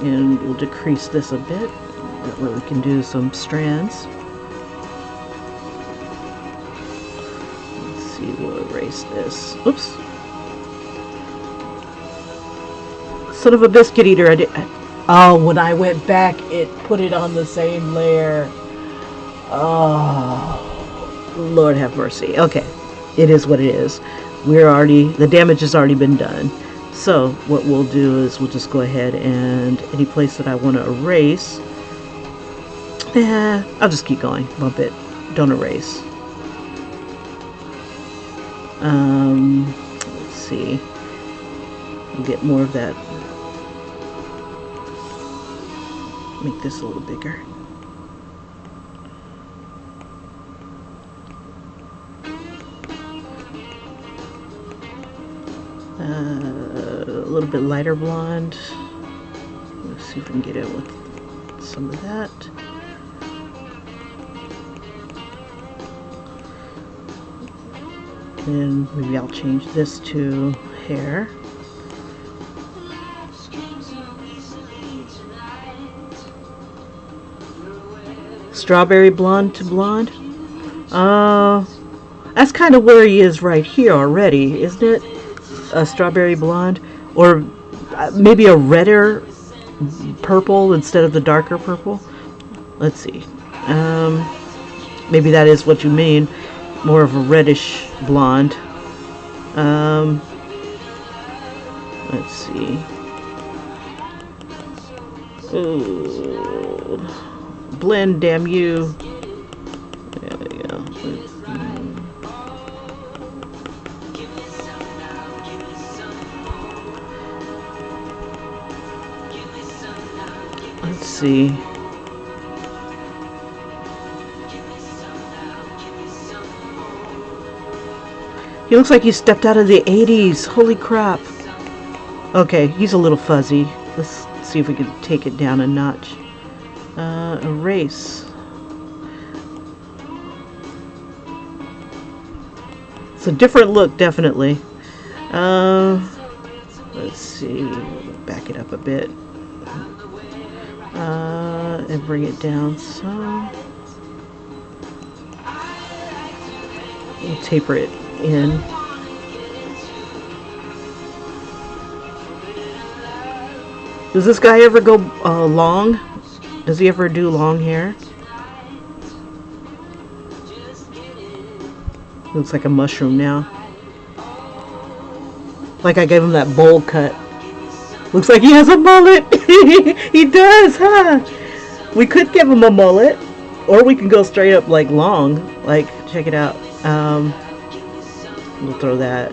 A: and we'll decrease this a bit. That way we can do some strands. Let's see, we'll erase this. Oops. Son of a biscuit eater, I did. Oh, when I went back, it put it on the same layer. Oh, Lord have mercy. Okay, it is what it is. The damage has already been done. So what we'll do is we'll just go ahead and any place that I want to erase, I'll just keep going. Bump it. Don't erase. Let's see. We'll get more of that. Make this a little bigger. A little bit lighter blonde. Let's see if we can get it with some of that. And maybe I'll change this to hair. Strawberry blonde to blonde. That's kind of where he is right here already, isn't it? A strawberry blonde, or maybe a redder purple instead of the darker purple. Let's see. Maybe that is what you mean. More of a reddish blonde. Let's see. Ooh. Blend, damn you. There we go. Let's see. He looks like he stepped out of the 80s. Holy crap. Okay, he's a little fuzzy. Let's see if we can take it down a notch. Erase. It's a different look, definitely. Let's see. Back it up a bit. And bring it down some. We'll taper it in. Does this guy ever go long? Does he ever do long hair? Looks like a mushroom now. Like I gave him that bowl cut. Looks like he has a mullet. He does, huh? We could give him a mullet, or we can go straight up like long. Like, check it out. We'll throw that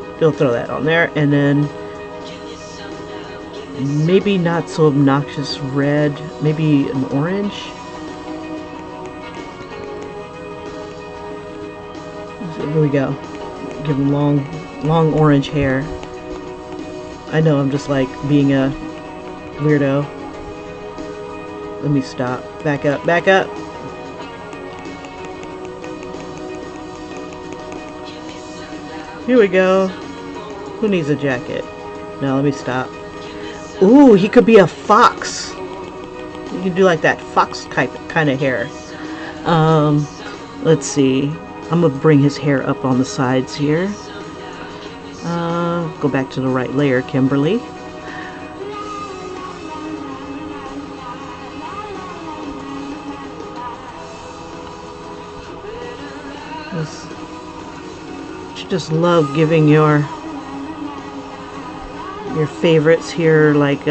A: on there, and then maybe not so obnoxious red, maybe an orange. So here we go. Give him long orange hair. I know I'm just like being a weirdo. Let me stop. Back up, back up. Here we go. Who needs a jacket? No, let me stop. Ooh, he could be a fox. You can do like that fox kind of hair. Let's see. I'm gonna bring his hair up on the sides here. Go back to the right layer, Kimberly. You just love giving your favorites here, like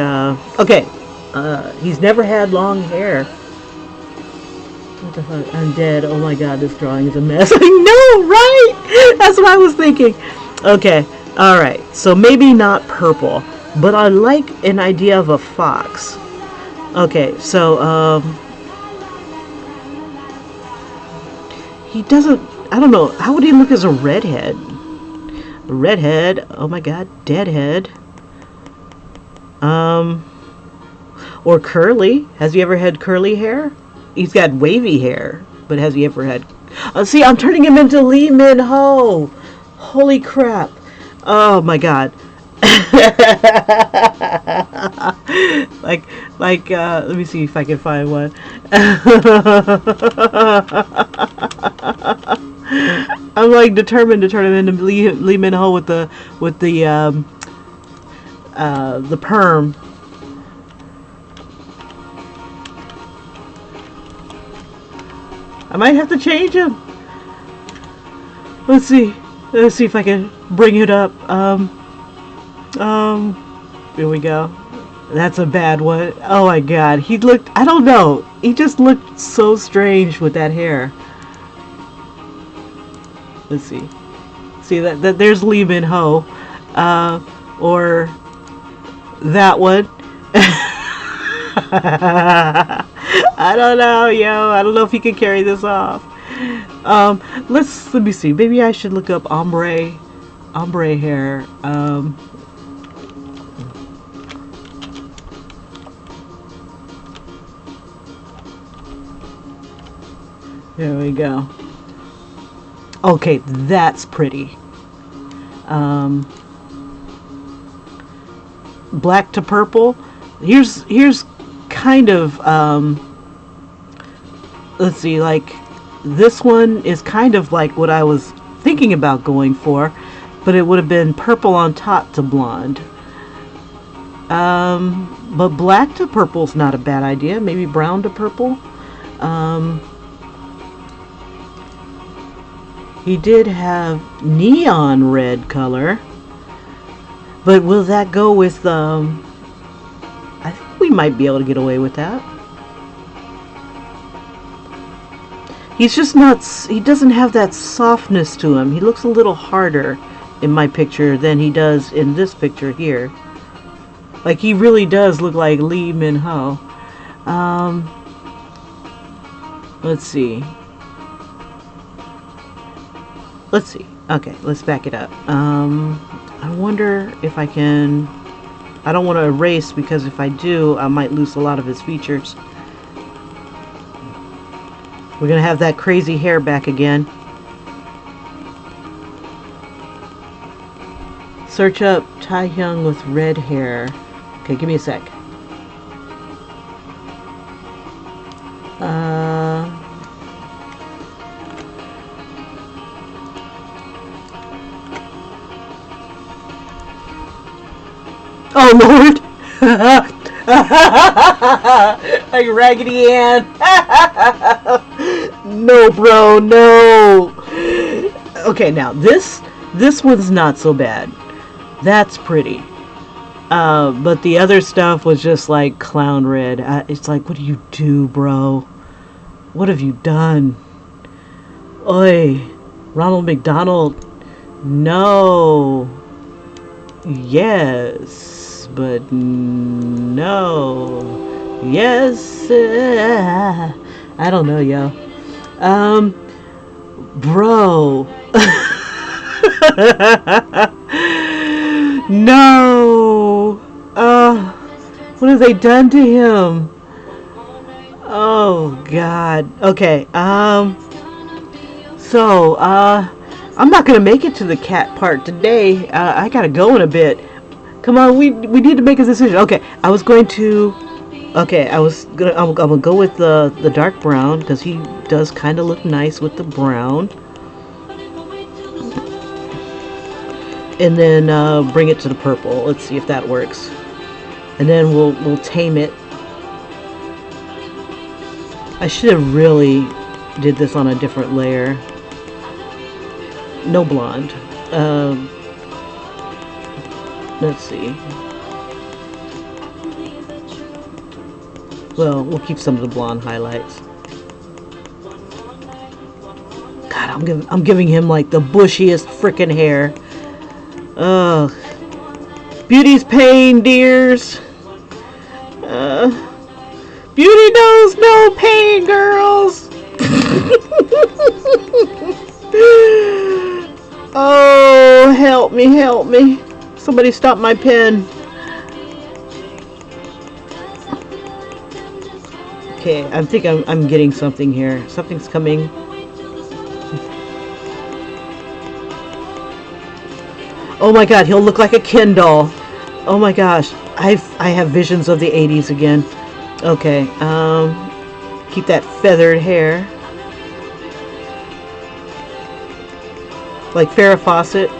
A: okay. He's never had long hair. What the fuck? I'm dead. Oh my god, this drawing is a mess. I know, right? That's what I was thinking. Okay, alright. So maybe not purple, but I like an idea of a fox. Okay, so, he doesn't, I don't know, how would he look as a redhead? A redhead, oh my god, deadhead. Or curly. Has he ever had curly hair? He's got wavy hair, but has he ever had... see, I'm turning him into Lee Min-ho. Holy crap. Oh my god. Let me see if I can find one. I'm like determined to turn him into Lee Min-ho with the perm. I might have to change him. Let's see if I can bring it up. Here we go. That's a bad one. Oh my god, he looked, I don't know, he just looked so strange with that hair. Let's see. See that there's Lee Min-ho. Or that one. I don't know, yo. I don't know if he can carry this off. Let me see. Maybe I should look up ombre hair. There we go. Okay, that's pretty. Black to purple. Here's kind of let's see, like this one is kind of like what I was thinking about going for, but it would have been purple on top to blonde. But black to purple's not a bad idea. Maybe brown to purple. He did have neon red color, but will that go with I think we might be able to get away with that. He's just not, he doesn't have that softness to him. He looks a little harder in my picture than he does in this picture here. Like, he really does look like Lee Min-ho. Let's see. Okay, let's back it up. I wonder if I can... I don't want to erase, because if I do, I might lose a lot of his features. We're going to have that crazy hair back again. Search up Taehyung with red hair. Okay, give me a sec. Oh Lord! Like Raggedy Ann. No, bro, no. Okay, now this one's not so bad. That's pretty. But the other stuff was just like clown red. It's like, what do you do, bro? What have you done? Oi, Ronald McDonald. No. Yes, but no. Yes. I don't know, yo. Bro. No. What have they done to him? Oh God. Okay. So, I'm not gonna make it to the cat part today. I gotta go in a bit. Come on, we need to make a decision. Okay, I was going to. Okay, I'm gonna go with the dark brown because he does kind of look nice with the brown, and then bring it to the purple. Let's see if that works, and then we'll tame it. I should have really did this on a different layer. No blonde. Let's see. Well, we'll keep some of the blonde highlights. God, I'm giving him like the bushiest freaking hair. Ugh. Beauty's pain, dears. Beauty knows no pain, girls. Oh, help me, help me. Somebody stop my pen. Okay, I think I'm getting something here. Something's coming. Oh my God, he'll look like a Ken doll. Oh my gosh, I have visions of the 80s again. Okay, keep that feathered hair. Like Farrah Fawcett.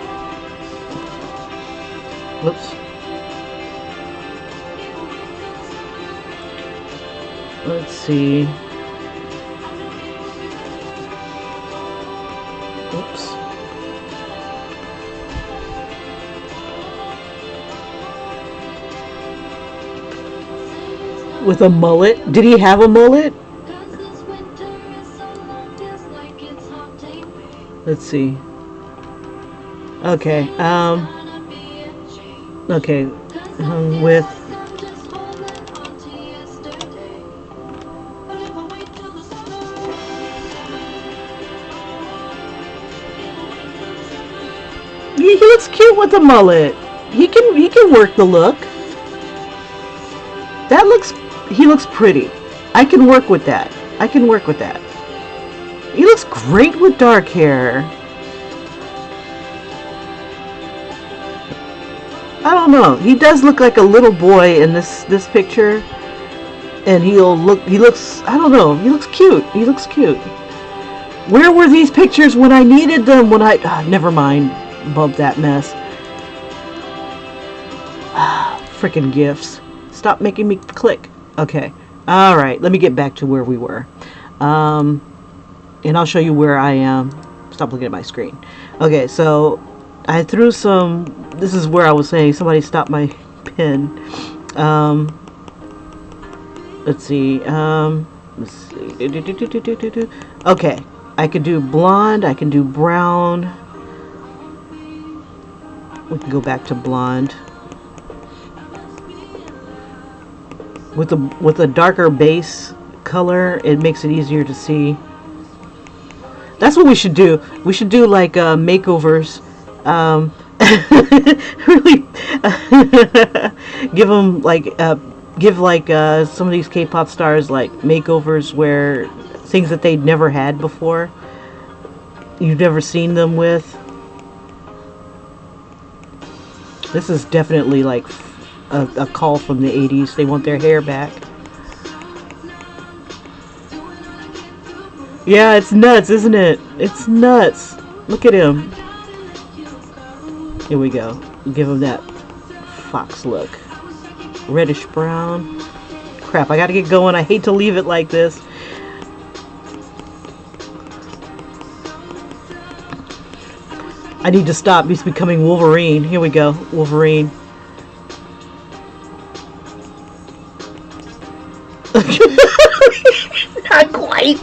A: Whoops. Let's see. Oops. With a mullet? Did he have a mullet? Let's see. Okay. Okay. With he looks cute with the mullet. He can work the look. He looks pretty. I can work with that. I can work with that. He looks great with dark hair. I don't know. He does look like a little boy in this picture. And he looks, I don't know. He looks cute. He looks cute. Where were these pictures when I needed them? Never mind. Bump that mess. Freaking gifts. Stop making me click. Okay. Alright. Let me get back to where we were. And I'll show you where I am. Stop looking at my screen. Okay, so I threw some. This is where I was saying somebody stop my pen. Let's see. Let's see. Okay. I could do blonde. I can do brown. We can go back to blonde. With a darker base color, it makes it easier to see. That's what we should do. We should do like makeovers. Really give them like some of these K-pop stars like makeovers where things that they'd never had before. You've never seen them with. This is definitely like a call from the 80s. They want their hair back. Yeah, it's nuts, isn't it? It's nuts. Look at him. Here we go. Give him that fox look. Reddish brown. Crap, I gotta get going. I hate to leave it like this. I need to stop. He's becoming Wolverine. Here we go. Wolverine. Not quite.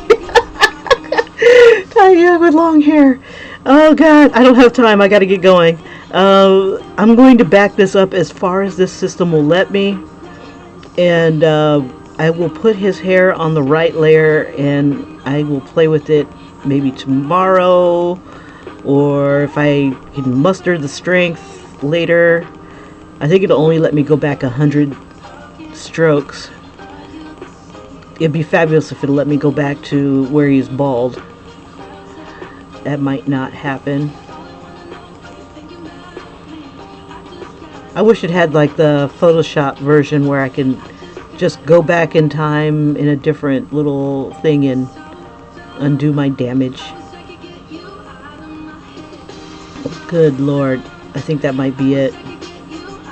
A: Taehyung with long hair. Oh God, I don't have time. I gotta get going. I'm going to back this up as far as this system will let me, and I will put his hair on the right layer, and I will play with it maybe tomorrow, or if I can muster the strength later. I think it'll only let me go back 100 strokes. It'd be fabulous if it'll let me go back to where he's bald. That might not happen. I wish it had like the Photoshop version where I can just go back in time in a different little thing and undo my damage. Good Lord. I think that might be it.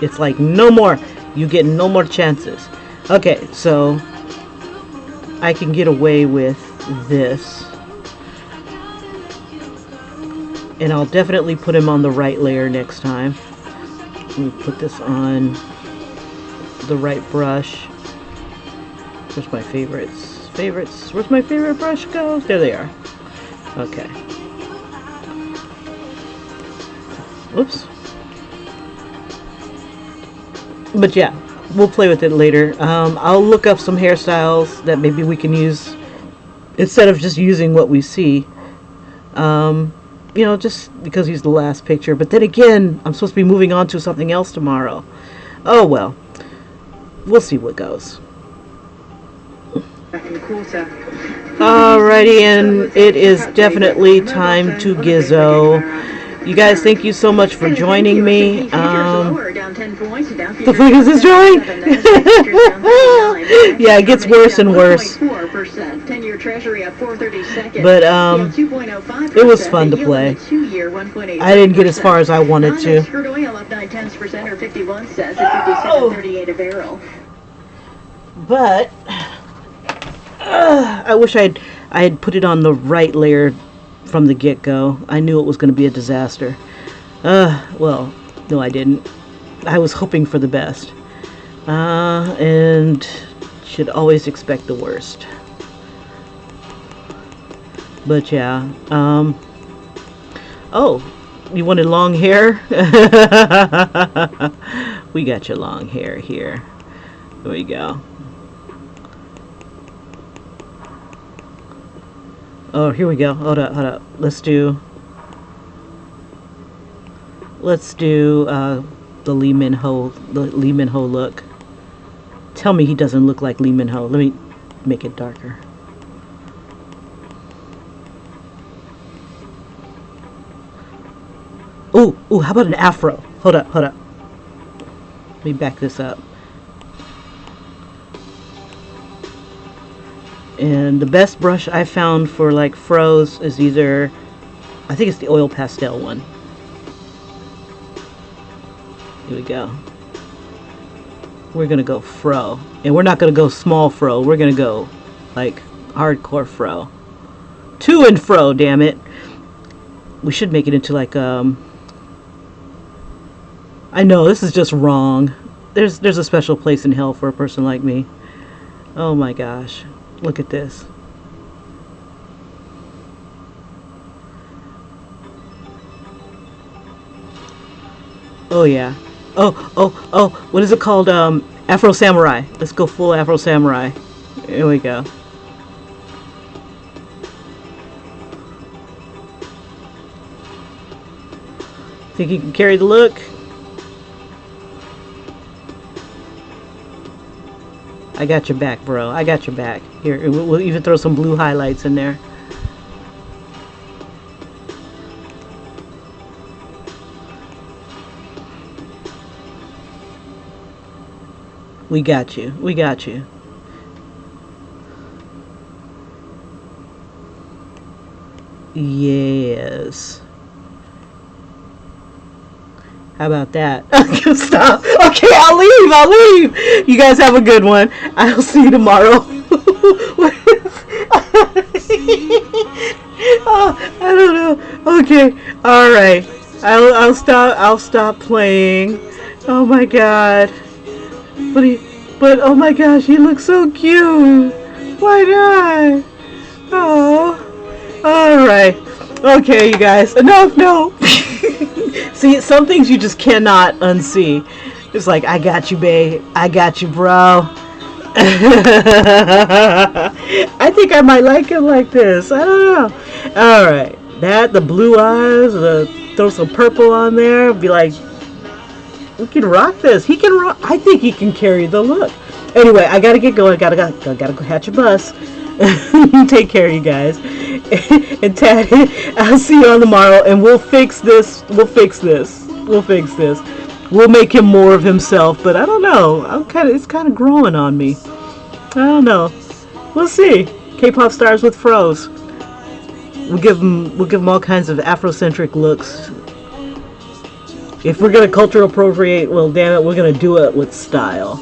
A: It's like, no more. You get no more chances. Okay, so I can get away with this. And I'll definitely put him on the right layer next time. Let me put this on the right brush. Where's my favorites? Where's my favorite brush go? There they are. Okay. Whoops. But yeah, we'll play with it later. I'll look up some hairstyles that maybe we can use instead of just using what we see. You know, just because he's the last picture. But then again, I'm supposed to be moving on to something else tomorrow. Oh well. We'll see what goes. Alrighty, and it is definitely time to Gizzo. You guys, thank you so much for joining me. The fuck is this drawing? Yeah, it gets worse and worse. But it was fun to play. I didn't get as far as I wanted to. But I wish I had put it on the right layer from the get-go. I knew it was going to be a disaster. Well, no, I didn't. I was hoping for the best. And should always expect the worst. But yeah. Oh, you wanted long hair? We got your long hair here. There we go. Oh, here we go. Hold up. Let's do the Lee Min-ho look. Tell me he doesn't look like Lee Min-ho. Let me make it darker. Ooh, how about an afro? Hold up. Let me back this up. And the best brush I found for like froze is either, I think it's the oil pastel one. Here we go. We're gonna go fro, and we're not gonna go small fro. We're gonna go like hardcore fro. To and fro, damn it. We should make it into like I know this is just wrong. There's a special place in hell for a person like me. Oh my gosh. Look at this. Oh yeah. Oh, what is it called? Afro Samurai. Let's go full Afro Samurai. Here we go. Think you can carry the look? I got your back, bro. I got your back. Here, we'll even throw some blue highlights in there. We got you. We got you. Yes. How about that? Stop. Okay, I'll leave. You guys have a good one. I'll see you tomorrow. Oh, I don't know. Okay. All right. I'll stop playing. Oh my god. But oh my gosh, he looks so cute. Why not? Oh. All right. Okay, you guys. Enough. No. See, some things you just cannot unsee. It's like, I got you, babe. I got you, bro. I think I might like him like this. I don't know. All right. The blue eyes, throw some purple on there. Be like, we can rock this. He can rock. I think he can carry the look. Anyway, I gotta get going. Gotta go catch a bus. Take care, you guys. And Tad, I'll see you on tomorrow, and we'll fix this. We'll fix this. We'll fix this. We'll make him more of himself. But I don't know. It's kind of growing on me. I don't know. We'll see. K-pop stars with fros. We'll give them all kinds of Afrocentric looks. If we're gonna cultural appropriate, well, damn it, we're gonna do it with style.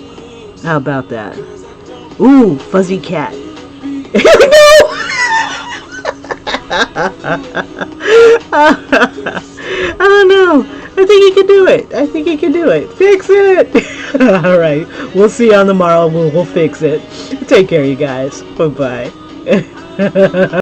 A: How about that? Ooh, fuzzy cat. No! I don't know. I think he can do it. I think he can do it. Fix it. All right. We'll see you on tomorrow. We'll fix it. Take care, you guys. Bye bye.